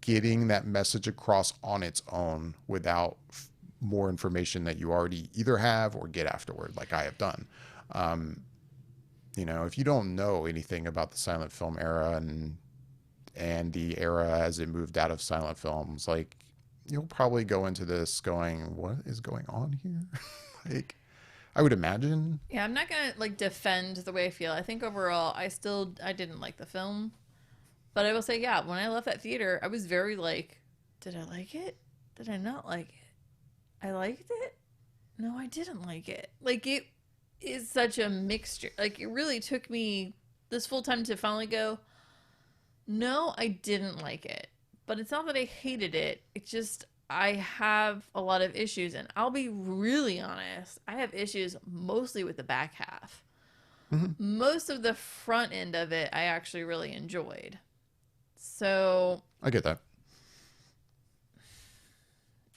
getting that message across on its own without more information that you already either have or get afterward, like I have done. Um, you know, if you don't know anything about the silent film era and the era as it moved out of silent films, like, you'll probably go into this going, "What is going on here?" Like, I would imagine. Yeah, I'm not gonna like defend the way I feel. I think overall, I didn't like the film, but I will say, yeah, when I left that theater, I was very like, did I like it? Did I not like it? I liked it. No, I didn't like it. Like it is such a mixture. Like it really took me this full time to finally go, no, I didn't like it. But it's not that I hated it. It's just I have a lot of issues and I'll be really honest. I have issues mostly with the back half. Mhm. Most of the front end of it I actually really enjoyed. So, I get that.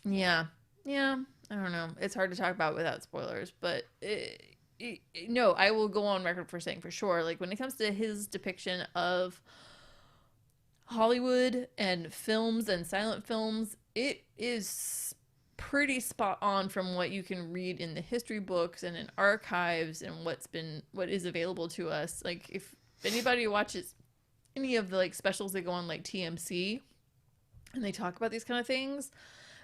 yeah. Yeah, I don't know. It's hard to talk about without spoilers, but no, I will go on record for saying for sure like when it comes to his depiction of Hollywood and films and silent films, it is pretty spot on from what you can read in the history books and in archives and what is available to us. Like if anybody watches any of the like specials that go on like TMC and they talk about these kind of things,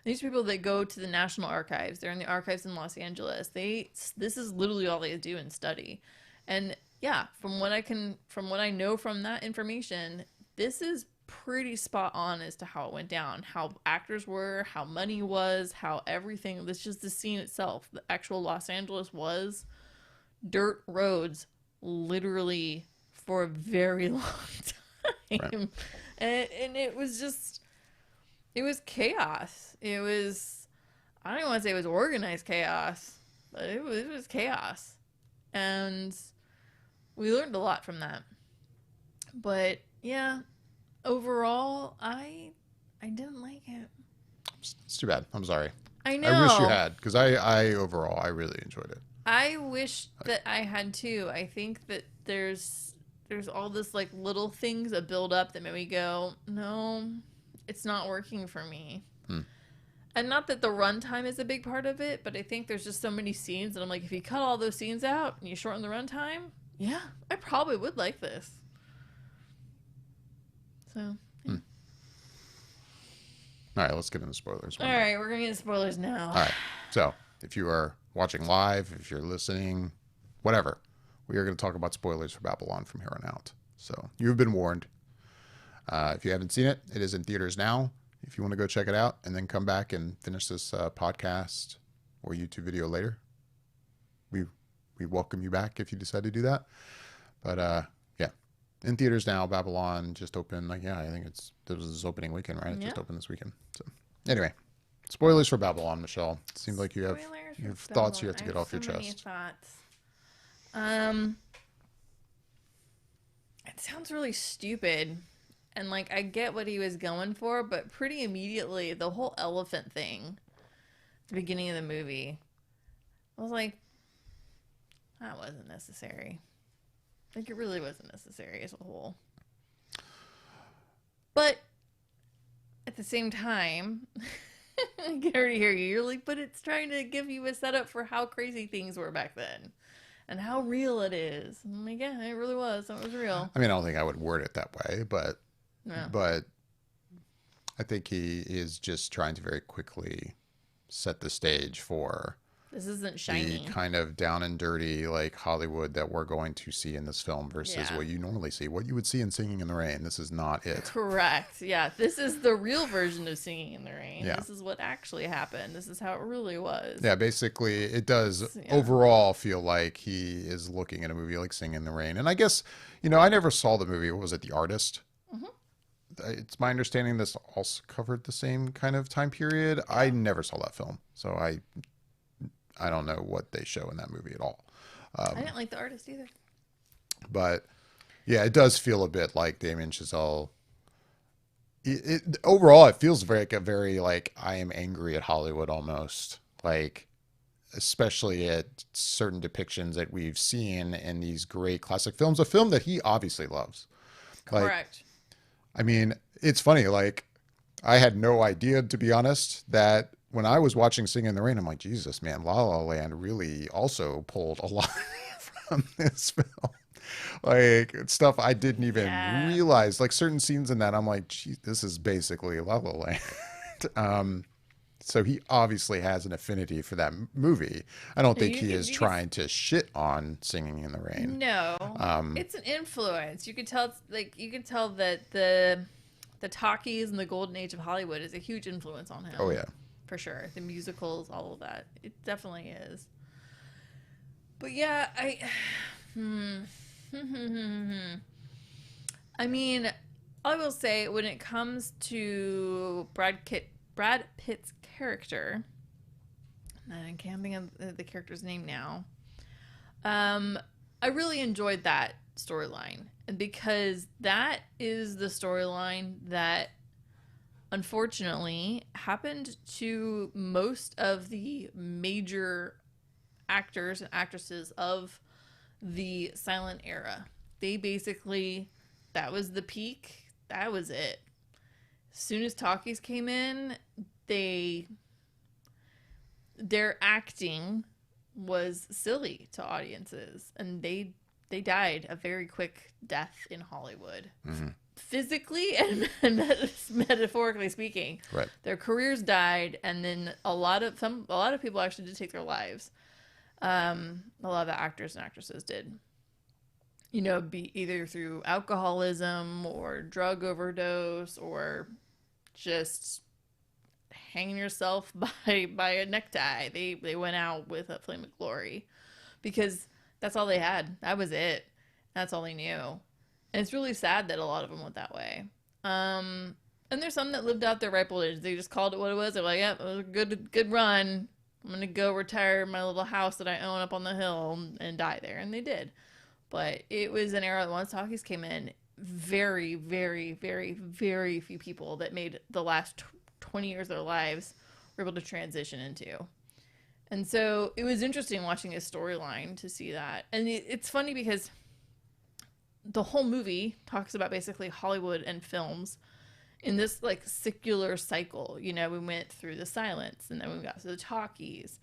these people that go to the National Archives, they're in the archives in Los Angeles. This is literally all they do and study. And yeah, from what I know from that information, this is pretty spot on as to how it went down, how actors were, how money was, how everything. This just the scene itself. The actual Los Angeles was dirt roads, literally for a very long Right. time, and it was just it was chaos. It was I don't even want to say it was organized chaos, but it was chaos, and we learned a lot from that. But yeah, overall, I didn't like it. It's too bad. I'm sorry. I I wish you know. had, because I overall I really enjoyed it. I wish Like, that I had too. I think that there's all this like little things that build up that made me go, no, it's not working for me. hmm, And not that the runtime is a big part of it, but I think there's just so many scenes that I'm like, if you cut all those scenes out and you shorten the runtime, yeah, I probably would like this. So, hmm. All right, let's get into spoilers. all right, we're gonna get spoilers now. All right. So, if you are watching live, if you're listening, whatever, we are going to talk about spoilers for Babylon from here on out. So, you've been warned. If you haven't seen it, it is in theaters now. If you want to go check it out and then come back and finish this podcast or YouTube video later, we we welcome you back if you decide to do that. But yeah, in theaters now. Babylon just opened. Like, yeah, I think this was his opening weekend, right? It Yeah. just opened this weekend. So anyway, spoilers for Babylon, Michelle. It seems like you have Spoilers you have for thoughts you Babylon. have to I get have off your so many chest. thoughts. It sounds really stupid. And like I get what he was going for, but pretty immediately the whole elephant thing at the beginning of the movie, I was like, that wasn't necessary. Like it really wasn't necessary as a whole. But at the same time, I can already hear you. You're like, but it's trying to give you a setup for how crazy things were back then and how real it is. I'm like, yeah, it really was. It was real. I mean, I don't think I would word it that way, Yeah. but I think he is just trying to very quickly set the stage for This isn't the shiny. kind of down and dirty like Hollywood that we're going to see in this film versus Yeah. what you normally see, what you would see in Singing in the Rain. This is not it. Correct. Yeah. This is the real version of Singing in the Rain. Yeah. This is what actually happened. This is how it really was. Yeah, basically, it does Yeah. overall feel like he is looking at a movie like Singing in the Rain. And I guess, I never saw the movie. What was it, The Artist? Mhm. It's my understanding this also covered the same kind of time period. I never saw that film, so I don't know what they show in that movie at all. I didn't like The Artist either. But yeah, it does feel a bit like Damien Chazelle. Overall, it feels very like I am angry at Hollywood almost. Like, especially at certain depictions that we've seen in these great classic films, a film that he obviously loves. Like, Correct. I mean, it's funny. Like, I had no idea, to be honest, that when I was watching Singing in the Rain, I'm like, Jesus, man, La La Land really also pulled a lot from this film. Like, stuff I didn't even Yeah. realize. Like, certain scenes in that, I'm like, gee, this is basically La La Land. So he obviously has an affinity for that movie. I don't think he is trying to shit on Singing in the Rain. No, it's an influence. You can tell. You can tell that the talkies and the golden age of Hollywood is a huge influence on him. Oh yeah. For sure. The musicals, all of that. It definitely is. But yeah, I mean, I will say when it comes to Brad Pitt's character, and I can't think of the character's name now. I really enjoyed that storyline, and because that is the storyline that unfortunately happened to most of the major actors and actresses of the silent era. They basically, that was the peak. That was it. As soon as talkies came in, their acting was silly to audiences, and they died a very quick death in Hollywood. Mm-hmm. Physically and metaphorically speaking. Right. Their careers died, and then a lot of people actually did take their lives. A lot of the actors and actresses did. Be either through alcoholism or drug overdose or just hanging yourself by a necktie. They went out with a flame of glory because that's all they had. That was it. That's all they knew. And it's really sad that a lot of them went that way. And there's some that lived out their ripe old age. They just called it what it was. They're like, yeah, it was a good run. I'm going to go retire my little house that I own up on the hill and die there. And they did. But it was an era that once talkies came in, very, very, very, very few people that made the last 20 years of their lives were able to transition into. And so it was interesting watching his storyline to see that. And it's funny because the whole movie talks about basically Hollywood and films in this like secular cycle. We went through the silence, and then we got to the talkies.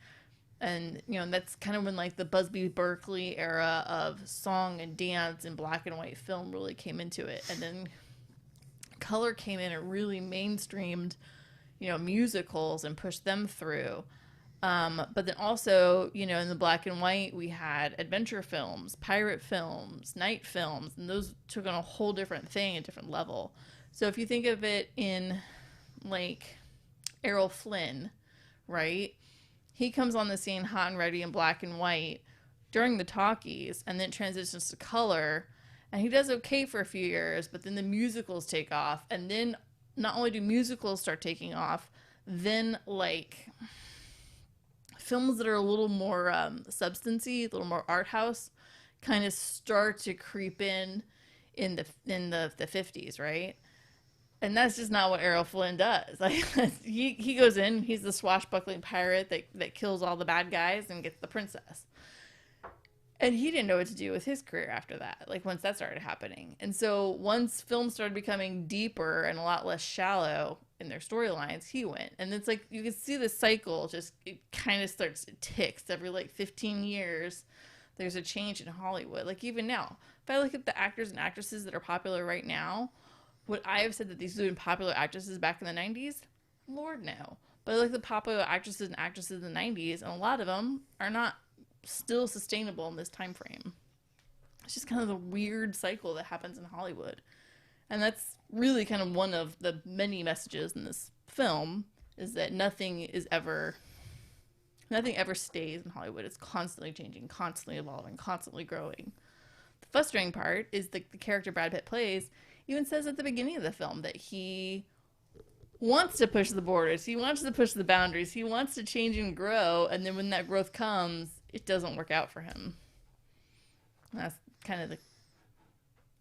And, that's kind of when like the Busby Berkeley era of song and dance and black and white film really came into it. And then color came in and really mainstreamed, musicals and pushed them through. But then also, in the black and white, we had adventure films, pirate films, night films, and those took on a whole different thing, a different level. So if you think of it in like Errol Flynn, right? He comes on the scene hot and ready in black and white during the talkies and then transitions to color. And he does okay for a few years, but then the musicals take off. And then not only do musicals start taking off, then like films that are a little more substancy, a little more art house, kind of start to creep in the 50s, right? And that's just not what Errol Flynn does. Like he goes in, he's the swashbuckling pirate that kills all the bad guys and gets the princess. And he didn't know what to do with his career after that, like once that started happening. And so once films started becoming deeper and a lot less shallow in their storylines, he went. And it's like you can see the cycle just, it kind of starts, it ticks every like 15 years. There's a change in Hollywood. Like even now, if I look at the actors and actresses that are popular right now, would I have said that these would have been popular actresses back in the 90s? Lord, no. But I look at the popular actresses and actresses in the 90s, and a lot of them are not still sustainable in this time frame. It's just kind of the weird cycle that happens in Hollywood. And that's really kind of one of the many messages in this film, is that nothing ever stays in Hollywood. It's constantly changing, constantly evolving, constantly growing. The frustrating part is the character Brad Pitt plays even says at the beginning of the film that he wants to push the borders, he wants to push the boundaries, he wants to change and grow, and then when that growth comes, it doesn't work out for him. That's kind of the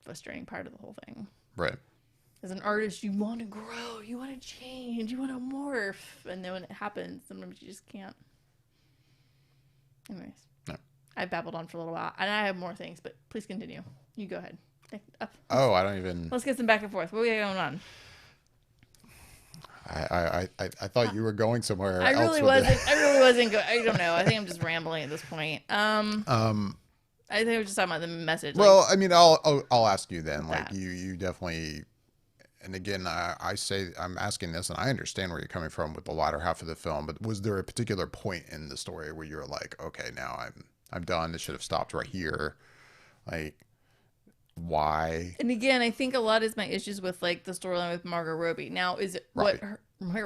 frustrating part of the whole thing. Right. As an artist, you want to grow, you want to change, you want to morph, and then when it happens, sometimes you just can't. Anyways, no. I babbled on for a little while, and I have more things, but please continue. You go ahead. Oh, I don't even. Let's get some back and forth. What are we going on? I thought you were going somewhere. I really wasn't. I really wasn't. I don't know. I think I'm just rambling at this point. I think I was just talking about the message. Well, I mean, I'll ask you then. Like you definitely. And again, I say I'm asking this, and I understand where you're coming from with the latter half of the film. But was there a particular point in the story where you're like, okay, now I'm done. This should have stopped right here. Like, why? And again, I think a lot is my issues with like the storyline with Margot Robbie. Now, is it Margot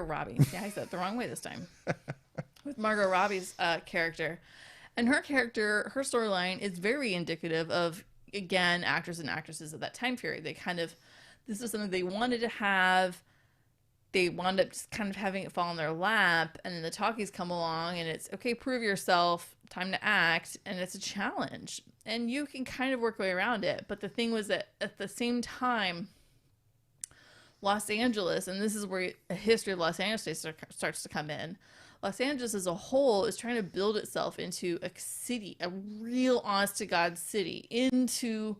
Robbie? Yeah, I said it the wrong way this time. With Margot Robbie's character, and her storyline is very indicative of, again, actors and actresses of that time period. They kind of, this is something they wanted to have. They wound up just kind of having it fall in their lap, and then the talkies come along, and it's okay, prove yourself, time to act, and it's a challenge, and you can kind of work your way around it. But the thing was that at the same time, Los Angeles, and this is where a history of Los Angeles starts to come in. Los Angeles as a whole is trying to build itself into a city, a real honest to God city, into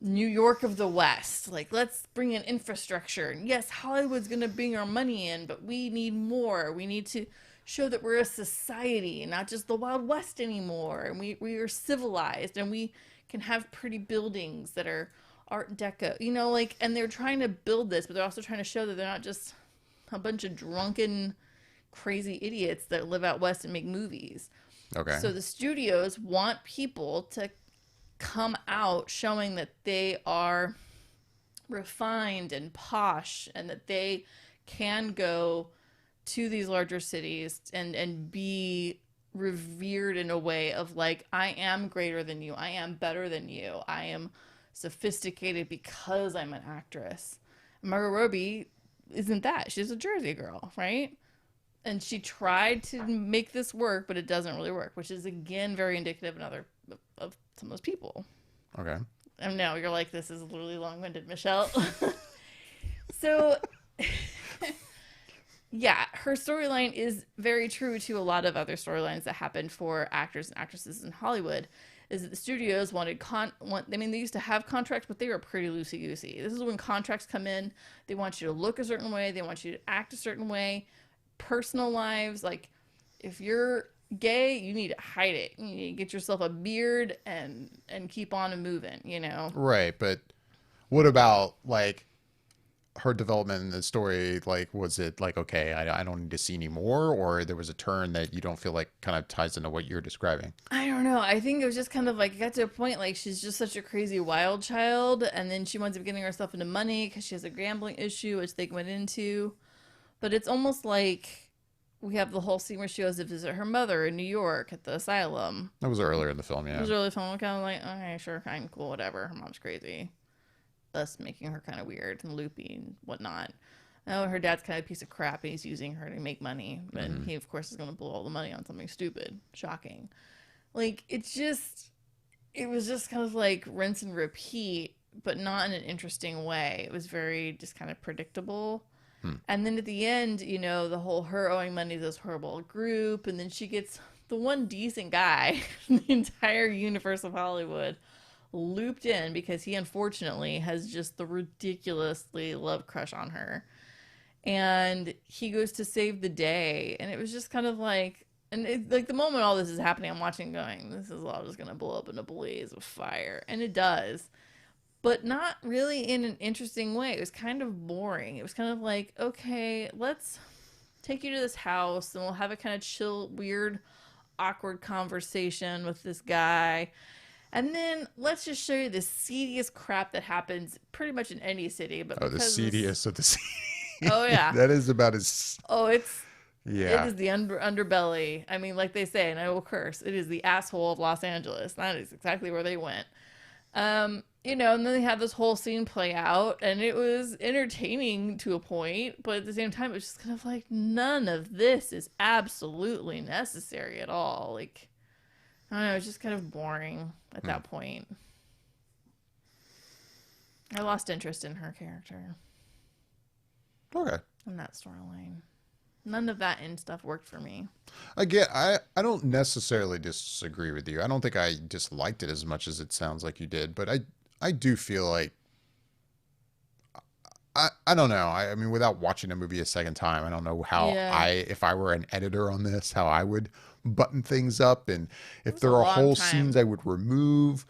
New York of the West. Like, let's bring in infrastructure. And yes, Hollywood's going to bring our money in, but we need more. We need to show that we're a society, not just the Wild West anymore. And we are civilized, and we can have pretty buildings that are Art Deco, you know, like, and they're trying to build this, but they're also trying to show that they're not just a bunch of drunken, crazy idiots that live out west and make movies. Okay. So the studios want people to come out showing that they are refined and posh, and that they can go to these larger cities and be revered in a way of like, I am greater than you, I am better than you, I am sophisticated because I'm an actress. Margot Robbie isn't that. She's a Jersey girl, right? And she tried to make this work, but it doesn't really work, which is again very indicative of some of those people. Okay. And now you're like, this is literally long-winded, Michelle. So yeah, her storyline is very true to a lot of other storylines that happen for actors and actresses in Hollywood. Is that the studios wanted they used to have contracts, but they were pretty loosey-goosey. This is when contracts come in. They want you to look a certain way. They want you to act a certain way. Personal lives, like if you're gay, you need to hide it. You need to get yourself a beard and keep on and moving, you know? Right, but what about like her development in the story? Like, was it like, okay, I don't need to see any more, or there was a turn that you don't feel like kind of ties into what you're describing? I don't know. I think it was just kind of like, it got to a point like she's just such a crazy wild child, and then she winds up getting herself into money because she has a gambling issue, which they went into. But it's almost like we have the whole scene where she goes to visit her mother in New York at the asylum. That was earlier in the film, yeah. It was early film, kind of like, okay, sure, kind of cool, whatever. Her mom's crazy. Thus making her kind of weird and loopy and whatnot. Oh, her dad's kind of a piece of crap, and he's using her to make money. But he, of course, is going to blow all the money on something stupid. Shocking. Like, it was just kind of like rinse and repeat, but not in an interesting way. It was very just kind of predictable. And then at the end, you know, the whole her owing money to this horrible group, and then she gets the one decent guy in the entire universe of Hollywood looped in because he unfortunately has just the ridiculously love crush on her. And he goes to save the day. And it was just kind of like, and it, like the moment all this is happening, I'm watching going, this is all just going to blow up in a blaze of fire. And it does. But not really in an interesting way. It was kind of boring. It was kind of like, okay, let's take you to this house and we'll have a kind of chill, weird, awkward conversation with this guy. And then let's just show you the seediest crap that happens pretty much in any city. But Oh, the because seediest of the sea. oh yeah, That is about as, oh it yeah. is the underbelly. I mean, like they say, and I will curse, it is the asshole of Los Angeles. That is exactly where they went. You know, and then they had this whole scene play out, and it was entertaining to a point, but at the same time, it was just kind of like, none of this is absolutely necessary at all. Like, I don't know, it's just kind of boring at that point. I lost interest in her character Okay. in that storyline. None of that end stuff worked for me. Again, I don't necessarily disagree with you. I don't think I disliked it as much as it sounds like you did, but I do feel like I don't know. I mean, without watching a movie a second time, I don't know how Yeah. if I were an editor on this, how I would button things up, and It if was a there are long whole time. scenes I would remove,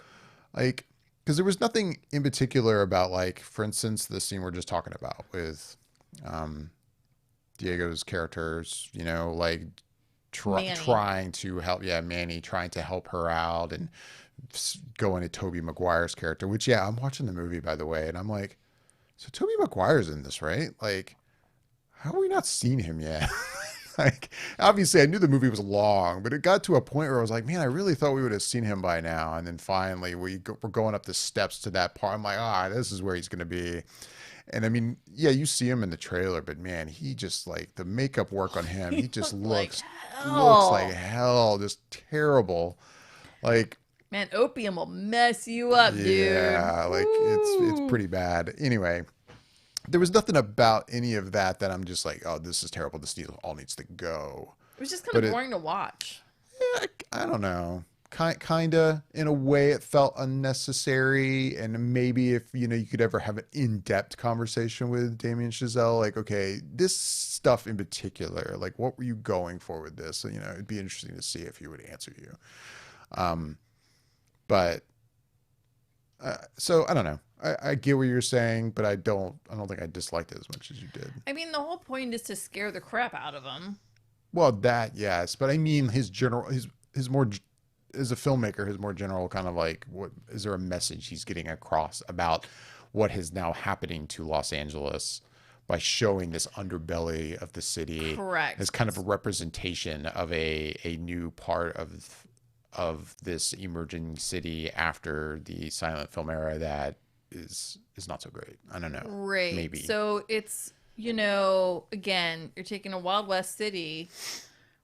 like because there was nothing in particular about, like, for instance, the scene we're just talking about with um, Diego's characters, you know, like Manny. trying to help, yeah, Manny trying to help her out and going to Toby Maguire's character, which, yeah, I'm watching the movie, by the way, and I'm like, so Toby Maguire's in this, right? Like, how have we not seen him yet? Like, obviously, I knew the movie was long, but it got to a point where I was like, man, I really thought we would have seen him by now. And then finally, we're going up the steps to that part. I'm like, this is where he's going to be. And I mean, yeah, you see him in the trailer, but man, he just, like, the makeup work on him, he just Like looks like hell. hell, just terrible. Like, Man, opium will mess you up, dude. yeah, like it's Woo. pretty bad. Anyway, there was nothing about any of that that I'm just like, oh, this is terrible. This all needs to go. It was just kind But of boring to watch. yeah, I don't know. Kinda in a way, it felt unnecessary. And maybe if you could ever have an in-depth conversation with Damien Chazelle, like, okay, this stuff in particular, like, what were you going for with this? So, it'd be interesting to see if he would answer you. But so I don't know. I get what you're saying, but I don't think I disliked it as much as you did. I mean, the whole point is to scare the crap out of him. Well, that, yes, but I mean his more as a filmmaker, his more general kind of, like, what is there a message he's getting across about what is now happening to Los Angeles by showing this underbelly of the city Correct. as kind of a representation of a new part of this emerging city after the silent film era that is not so great. I don't know. Right. Maybe. So it's, again, you're taking a Wild West city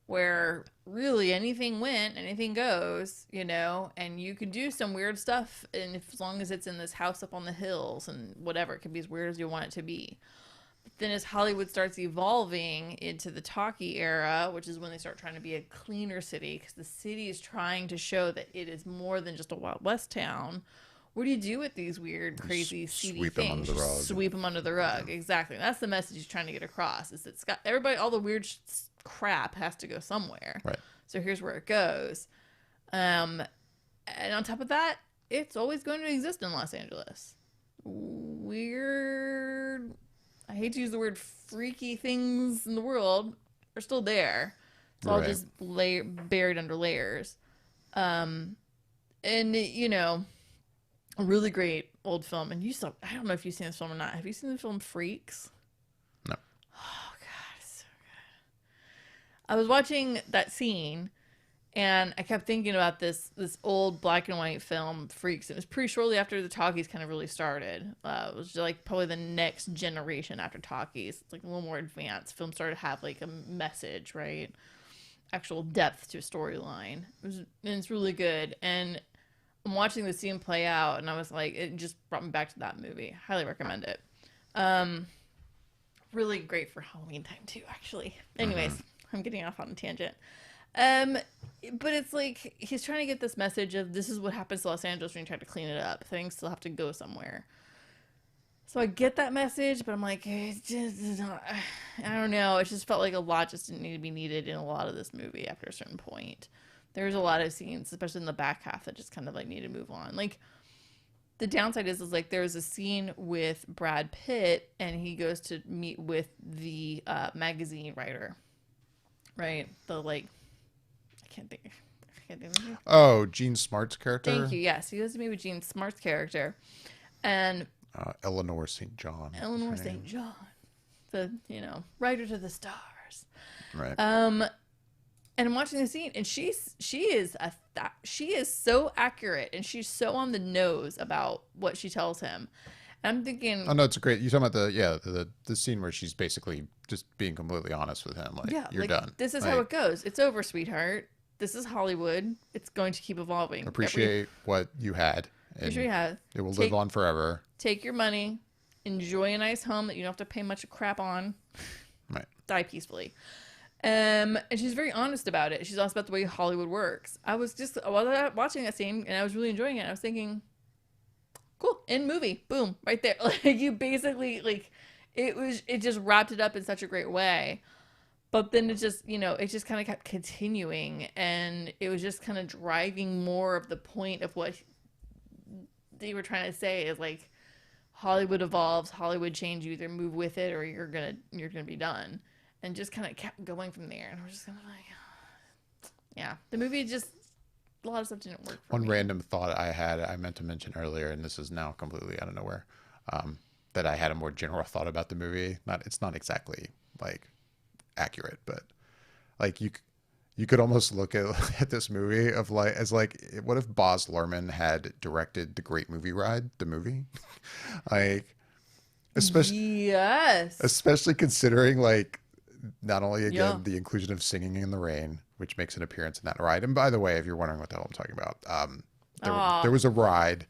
where really anything went, anything goes, and you can do some weird stuff, and as long as it's in this house up on the hills and whatever, it can be as weird as you want it to be. But then as Hollywood starts evolving into the talkie era, which is when they start trying to be a cleaner city, because the city is trying to show that it is more than just a Wild West town. What do you do with these weird, crazy, seedy sweep them things? under the You rug. sweep them under the rug. Exactly. That's the message he's trying to get across. Is that everybody, all the weird crap has to go somewhere. Right. So here's where it goes. And on top of that, it's always going to exist in Los Angeles. Weird. I hate to use the word freaky things in the world are still there. It's all Right. just buried under layers. And a really great old film. And I don't know if you've seen this film or not. Have you seen the film Freaks? No. Oh, God, it's so good. I was watching that scene, and I kept thinking about this old black and white film, Freaks. It was pretty shortly after the talkies kind of really started. It was like probably the next generation after talkies. It's like a little more advanced. Film started to have like a message, right? Actual depth to a storyline. And it's really good. And I'm watching the scene play out, and I was like, it just brought me back to that movie. Highly recommend it. Really great for Halloween time too, actually. Anyways, I'm getting off on a tangent. Um, but it's like he's trying to get this message of this is what happens to Los Angeles when you try to clean it up. Things still have to go somewhere. So I get that message, but I'm like, it just is not, I don't know. It just felt like a lot just didn't need to be needed in a lot of this movie after a certain point. There's a lot of scenes, especially in the back half, that just kind of like need to move on. Like the downside is like there's a scene with Brad Pitt and he goes to meet with the magazine writer, right? The like, I can't think. I can't think. Oh, Gene Smart's character. Thank you. Yes, he goes to meet with Gene Smart's character, and Eleanor St. John. Eleanor St. John, the writer to the stars. Right. And I'm watching the scene, and she is so accurate, and she's so on the nose about what she tells him. And I'm thinking, Oh no, it's a great. You're talking about the scene where she's basically just being completely honest with him. Like, yeah, you're like, done. this is Like, how it goes. It's over, sweetheart. This is Hollywood. It's going to keep evolving. appreciate what you had, and Appreciate you have. it will live on forever. Take your money, enjoy a nice home that you don't have to pay much crap on, Right. die peacefully. And she's very honest about it. She's honest about the way Hollywood works. I was just watching that scene and I was really enjoying it. I was thinking, cool, end movie, boom, right there. Like you basically like it just wrapped it up in such a great way. But then it just kind of kept continuing, and it was just kind of driving more of the point of what they were trying to say is like Hollywood evolves, Hollywood change. You either move with it or you're gonna be done, and just kind of kept going from there. And I was just kind of like, yeah, the movie just a lot of stuff didn't work for One me. random thought I meant to mention earlier, and this is now completely out of nowhere, that I had a more general thought about the movie. It's not exactly like accurate, but like you could almost look at this movie of like as like what if Baz Luhrmann had directed The Great Movie Ride, the movie, like Yes. especially considering like not only again Yeah. the inclusion of Singing in the Rain, which makes an appearance in that ride. And by the way, if you're wondering what the hell I'm talking about, there Aw. was a ride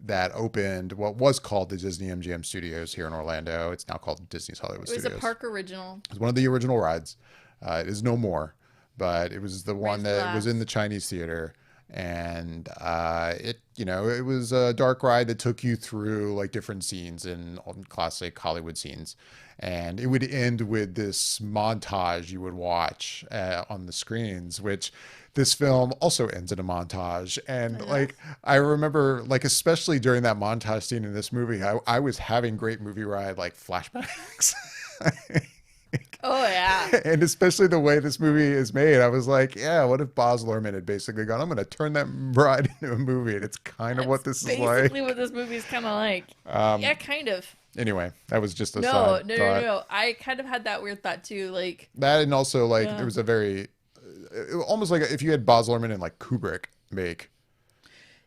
that opened what was called the Disney MGM Studios here in Orlando. It's now called Disney's Hollywood It was a Studios. park original. It was one of the original rides. It is no more, but it was the one the that was in last. the Chinese theater. And it was a dark ride that took you through like different scenes in classic Hollywood scenes. And it would end with this montage you would watch on the screens, which this film also ends in a montage. And Yes. like, I remember, like, especially during that montage scene in this movie, I was having great movie ride like flashbacks. Oh yeah. And especially the way this movie is made, I was like, yeah, what if Baz Luhrmann had basically gone, I'm going to turn that ride into a movie? And it's kind of what this is like. Basically what this movie's kind of like. Yeah, kind of. Anyway, that was just a No, side no, no, thought. no. I kind of had that weird thought too. Like, That, and also like Yeah. there was a very almost like if you had Baz Luhrmann and like Kubrick make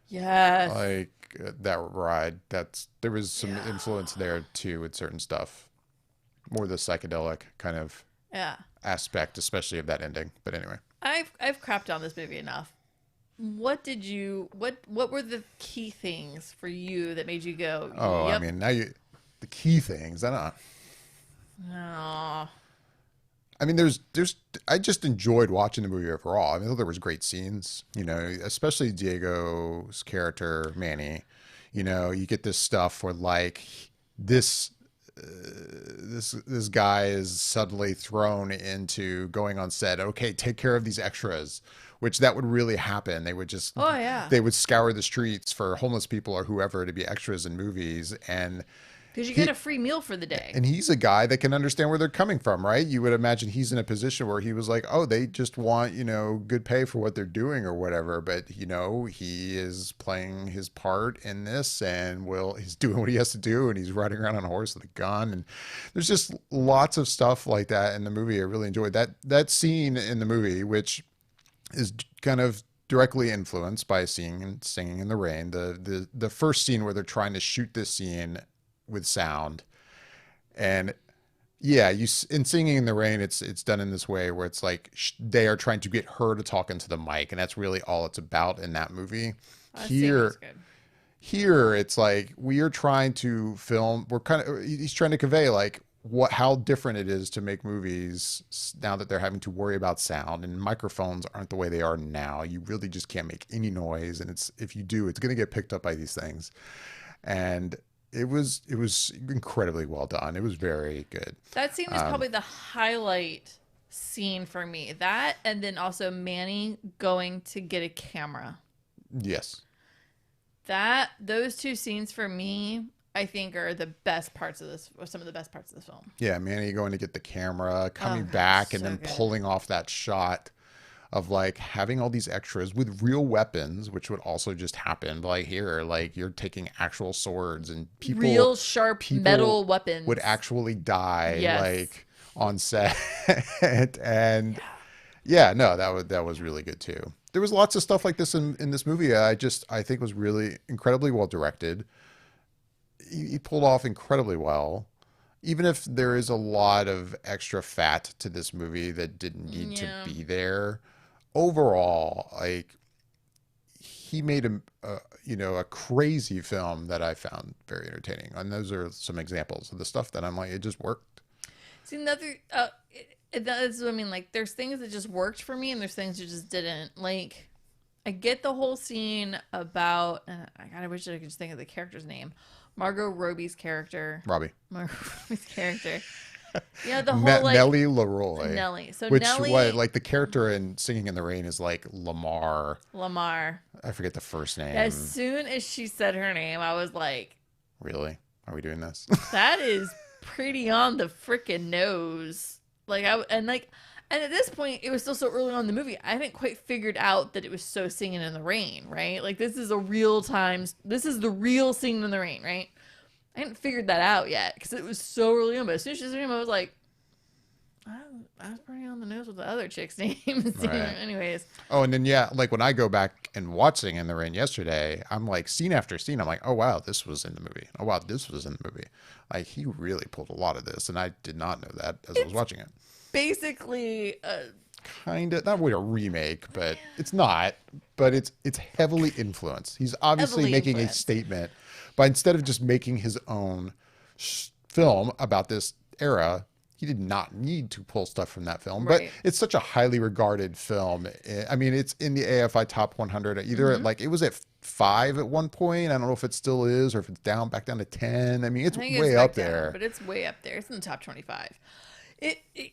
yes. like that ride, there was some influence there too with certain stuff. More the psychedelic kind of Yeah. aspect, especially of that ending. But anyway. I've crapped on this movie enough. What were the key things for you that made you go, Oh, I yep. mean, the key things, I don't know. Aw. I mean, I just enjoyed watching the movie overall. I mean, there was great scenes, especially Diego's character, Manny. You get this stuff where like this, this guy is suddenly thrown into going on set. Okay, take care of these extras, which that would really happen. They would just, Oh yeah. they would scour the streets for homeless people or whoever to be extras in movies. And Because you get a free meal for the day. And he's a guy that can understand where they're coming from, right? You would imagine he's in a position where he was like, oh, they just want, good pay for what they're doing or whatever. But, he is playing his part in this and he's doing what he has to do. And he's riding around on a horse with a gun. And there's just lots of stuff like that in the movie. I really enjoyed that scene in the movie, which is kind of directly influenced by Singing in the Rain. The first scene where they're trying to shoot this scene with sound, and yeah, in Singing in the Rain, it's done in this way where it's like they are trying to get her to talk into the mic, and that's really all it's about in that movie. Singing's good. Here it's like we are trying to film. He's trying to convey like how different it is to make movies now that they're having to worry about sound, and microphones aren't the way they are now. You really just can't make any noise, and it's if you do, it's going to get picked up by these things. And it was incredibly well done. It was very good. That scene was probably the highlight scene for me. That, and then also Manny going to get a camera. Yes. Those two scenes for me, I think, are the best parts of this, or some of the best parts of the film. Yeah, Manny going to get the camera, coming God, back, and so then good. pulling off that shot of like having all these extras with real weapons, which would also just happen. Like here, like you're taking actual swords, and Real sharp people metal weapons would actually die Yes. like on set. And yeah, no, that was really good too. There was lots of stuff like this in this movie. I think was really incredibly well directed. He pulled off incredibly well. Even if there is a lot of extra fat to this movie that didn't need Yeah. to be there, overall, like he made a crazy film that I found very entertaining. And those are some examples of the stuff that I'm like, it just worked. See, another, that's what I mean. Like, there's things that just worked for me, and there's things that just didn't. Like, I get the whole scene about, I wish I could just think of the character's name. Margot Robbie's character. Robbie. Margot Robbie's character. Yeah, the whole, like, Nellie Leroy. Nellie. So Which, Nellie like the character in Singing in the Rain is like Lamar. Lamar. I forget the first name. As soon as she said her name, I was like, Really? Are we doing this? that is pretty on the freaking nose. And at this point, it was still so early on in the movie. I hadn't quite figured out that it was so Singing in the Rain, right? Like, this is the real Singing in the Rain, right? I hadn't figured that out yet because it was so early on. But as soon as she said her name, I was like, I was pretty on the nose with the other chick's name. Right. Anyways, Oh, and then yeah, like when I go back and watch Singing in the Rain yesterday, I'm like scene after scene. I'm like, oh wow, this was in the movie. Oh wow, this was in the movie. Like he really pulled a lot of this, and I did not know that as I was watching it. basically, Kind of not really a remake, but it's not. But it's heavily influenced. He's obviously Heavily making influenced. a statement, but instead of just making his own film about this era, he did not need to pull stuff from that film. But Right. it's such a highly regarded film. I mean, it's in the AFI Top 100. Either at, like it was at 5 at one point. I don't know if it still is or if it's back down to 10. I mean, it's I think way it's up back down, there. but it's way up there. It's in the top 25.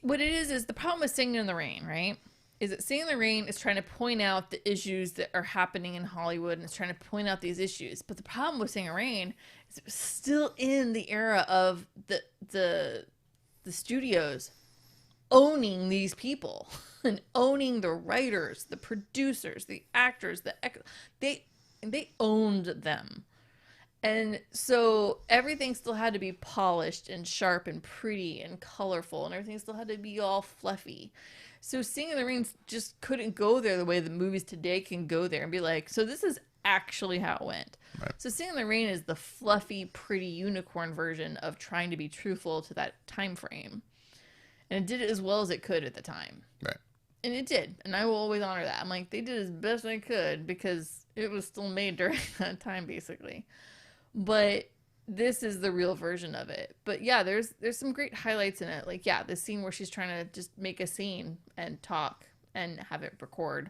What it is the problem with Singing in the Rain, right? Is that Singing in the Rain is trying to point out the issues that are happening in Hollywood, and it's trying to point out these issues. But the problem with Singing in the Rain is it was still in the era of the studios owning these people and owning the writers, the producers, the actors, they owned them. And so everything still had to be polished and sharp and pretty and colorful, and everything still had to be all fluffy. So Singing in the Rain just couldn't go there the way the movies today can go there and be like, so this is actually how it went. Right. So Singing in the Rain is the fluffy, pretty unicorn version of trying to be truthful to that time frame. And it did it as well as it could at the time. Right. And it did. And I will always honor that. I'm like, they did as best they could because it was still made during that time, basically. But this is the real version of it. But yeah, there's some great highlights in it. Like, yeah, the scene where she's trying to just make a scene and talk and have it record.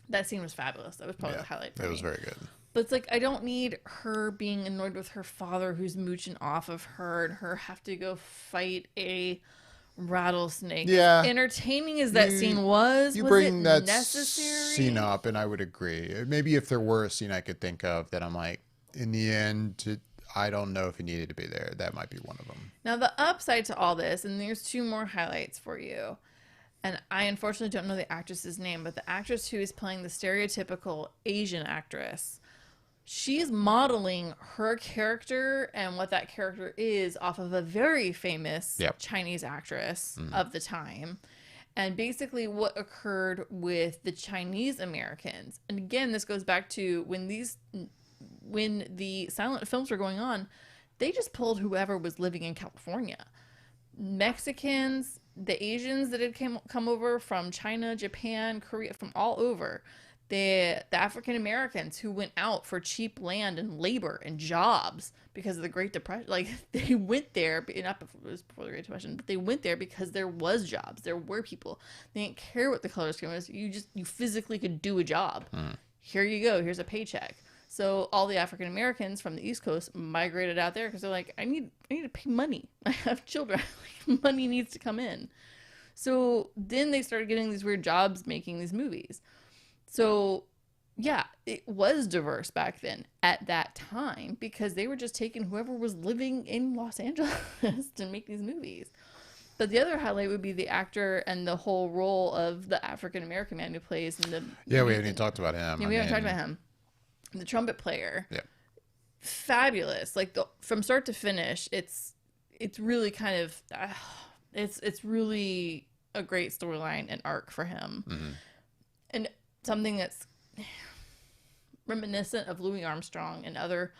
That scene was fabulous. That was probably Yeah, the highlight for it me. was very good. But it's like, I don't need her being annoyed with her father who's mooching off of her and her have to go fight a rattlesnake. Yeah. Entertaining as that You- scene was You it bring that necessary? scene up, and I would agree. Maybe if there were a scene I could think of that I'm like, in the end, I don't know if it needed to be there. That might be one of them. Now, the upside to all this, and there's two more highlights for you. And I unfortunately don't know the actress's name, but the actress who is playing the stereotypical Asian actress, she's modeling her character and what that character is off of a very famous Yep. Chinese actress of the time. And basically what occurred with the Chinese Americans. And again, this goes back to when the silent films were going on, they just pulled whoever was living in California. Mexicans, the Asians that had come over from China, Japan, Korea, from all over, the African Americans who went out for cheap land and labor and jobs because of the Great Depression. Like they went there, not before, it was before the Great Depression, but they went there because there was jobs. There were people. They didn't care what the color scheme was. You physically could do a job. Here you go. Here's a paycheck. So all the African Americans from the East Coast migrated out there because they're like, I need to pay money. I have children. Money needs to come in. So then they started getting these weird jobs making these movies. So yeah, it was diverse back then at that time because they were just taking whoever was living in Los Angeles to make these movies. But the other highlight would be the actor and the whole role of the African American man who plays in the Yeah, we haven't even talked about him. Yeah, we haven't talked about him. The trumpet player. Yeah. Fabulous. Like from start to finish, it's really kind of it's really a great storyline and arc for him. Mm-hmm. And something that's reminiscent of Louis Armstrong and other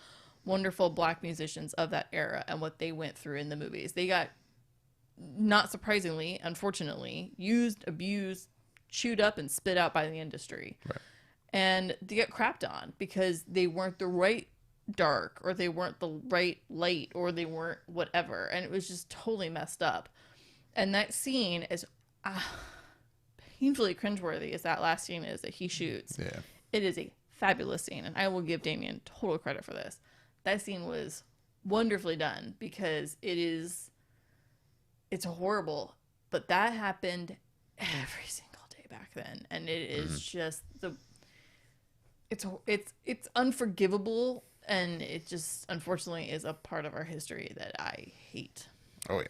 wonderful black musicians of that era and what they went through in the movies. They got, not surprisingly, unfortunately, used, abused, chewed up, and spit out by the industry. Right. And they get crapped on because they weren't the right dark, or they weren't the right light, or they weren't whatever. And it was just totally messed up. And that scene is painfully cringeworthy as that last scene is that he shoots. Yeah. It is a fabulous scene, and I will give Damien total credit for this. That scene was wonderfully done because it's horrible, but that happened every single day back then, and it is just it's unforgivable, and it just unfortunately is a part of our history that I hate. Oh yeah.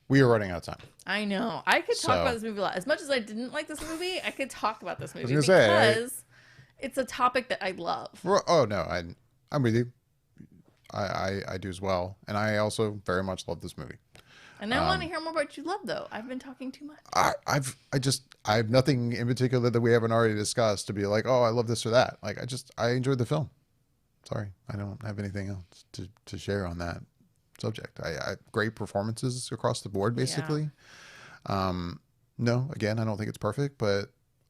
We are running out of time. I know. I could talk about this movie a lot. As much as I didn't like this movie, I could talk about this movie because it's a topic that I love. Oh no, I'm with you. I do as well, and I also very much love this movie. And I want to hear more about what you love, though. I've been talking too much. I have nothing in particular that we haven't already discussed to be like, oh, I love this or that. Like I enjoyed the film. Sorry, I don't have anything else to share on that subject. I great performances across the board, basically. Yeah. No, again, I don't think it's perfect, but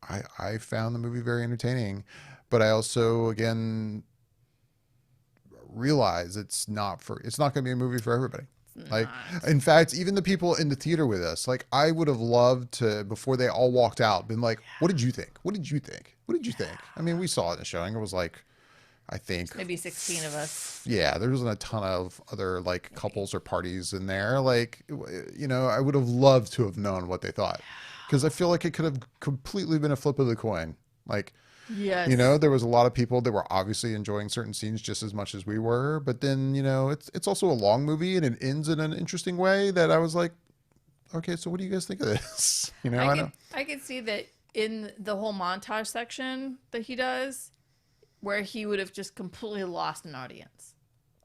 I found the movie very entertaining. But I also, again, realize it's not going to be a movie for everybody. Like, in fact, even the people in the theater with us, like, I would have loved to, before they all walked out, been like, what did you think? What did you think? What did you think? I mean, we saw it in the showing. It was like, I think maybe 16 of us. Yeah, there wasn't a ton of other like couples or parties in there. Like, you know, I would have loved to have known what they thought, because I feel like it could have completely been a flip of the coin. Like, yes, you know, there was a lot of people that were obviously enjoying certain scenes just as much as we were, but then, you know, it's also a long movie and it ends in an interesting way that I was like, okay, so what do you guys think of this? You know, I could see that in the whole montage section that he does, where he would have just completely lost an audience.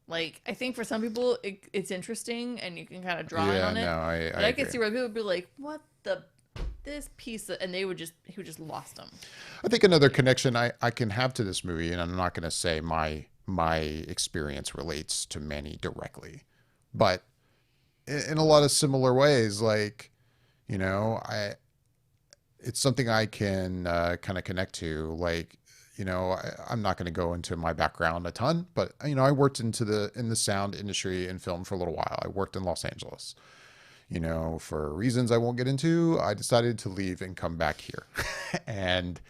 Like, I think for some people it's interesting and you can kind of draw in on it. No, I could see where people would be like, what this piece of, and he would just lost them. I think another connection I can have to this movie, and I'm not going to say my experience relates to Manny directly, but in a lot of similar ways, like, you know, it's something I can kind of connect to. Like, you know, I'm not going to go into my background a ton, but, you know, I worked in the sound industry and film for a little while. I worked in Los Angeles. You know, for reasons I won't get into, I decided to leave and come back here. And,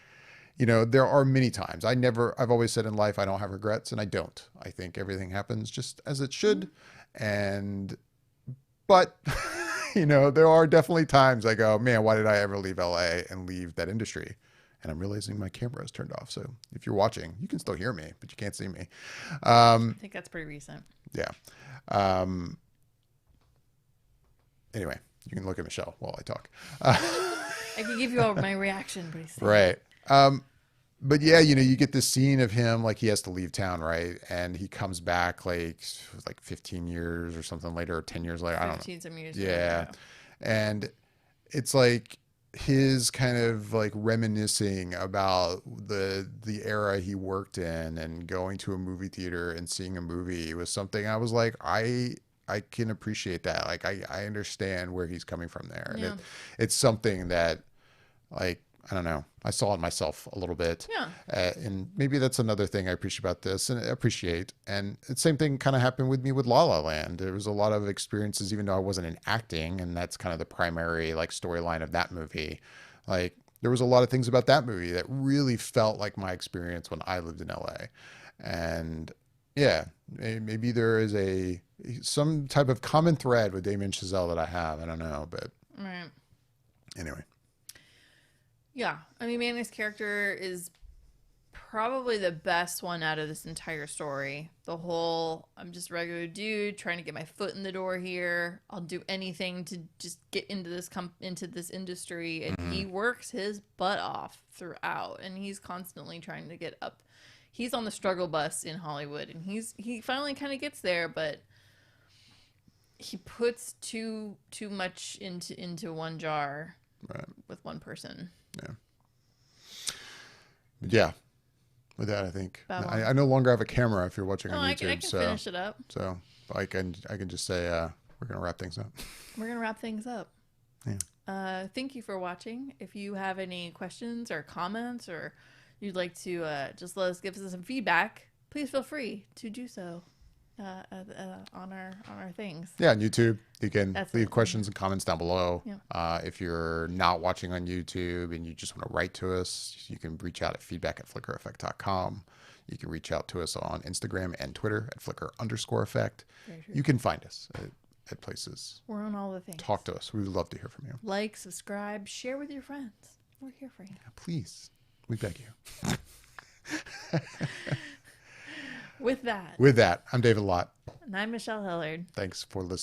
you know, there are many times I've always said in life, I don't have regrets, and I don't. I think everything happens just as it should. But, you know, there are definitely times I go, man, why did I ever leave LA and leave that industry? And I'm realizing my camera is turned off. So if you're watching, you can still hear me, but you can't see me. I think that's pretty recent. Yeah. Anyway, you can look at Michelle while I talk. I can give you all my reaction, but right. But yeah, you know, you get this scene of him, like he has to leave town, right? And he comes back like 15 years or something later, or 10 years later. I don't know. 15 some years. Yeah. Later. And it's like his kind of like reminiscing about the era he worked in, and going to a movie theater and seeing a movie was something I was like, I can appreciate that. Like, I understand where he's coming from there. Yeah. And it's something that, like, I don't know. I saw it myself a little bit. Yeah. And maybe that's another thing I appreciate about this and appreciate. And the same thing kind of happened with me with La La Land. There was a lot of experiences, even though I wasn't in acting, and that's kind of the primary like storyline of that movie. Like there was a lot of things about that movie that really felt like my experience when I lived in LA. And yeah, maybe there is some type of common thread with Damien Chazelle that I have. I don't know, but Right. anyway. Yeah. I mean, Manny's character is probably the best one out of this entire story. The whole I'm just a regular dude trying to get my foot in the door here. I'll do anything to just get into this industry, and he works his butt off throughout, and he's constantly trying to get up. He's on the struggle bus in Hollywood, and he finally kind of gets there, but he puts too much into one jar Right. with one person. Yeah. With that, I think Babylon. I no longer have a camera if you're watching No, on I YouTube. can finish it up. So I can just say we're gonna wrap things up. We're gonna wrap things up. Yeah. Thank you for watching. If you have any questions or comments, or you'd like to just give us some feedback, please feel free to do so on our things. Yeah, on YouTube, you can That's leave it. questions and comments down below. Yeah. If you're not watching on YouTube and you just want to write to us, you can reach out at feedback@flickereffect.com. You can reach out to us on Instagram and Twitter at @flicker_effect. Very true. You can find us at places. We're on all the things. Talk to us. We would love to hear from you. Like, subscribe, share with your friends. We're here for you. Please, we beg you. With that, With that, I'm David Lott. and I'm Michelle Hillard. Thanks for listening.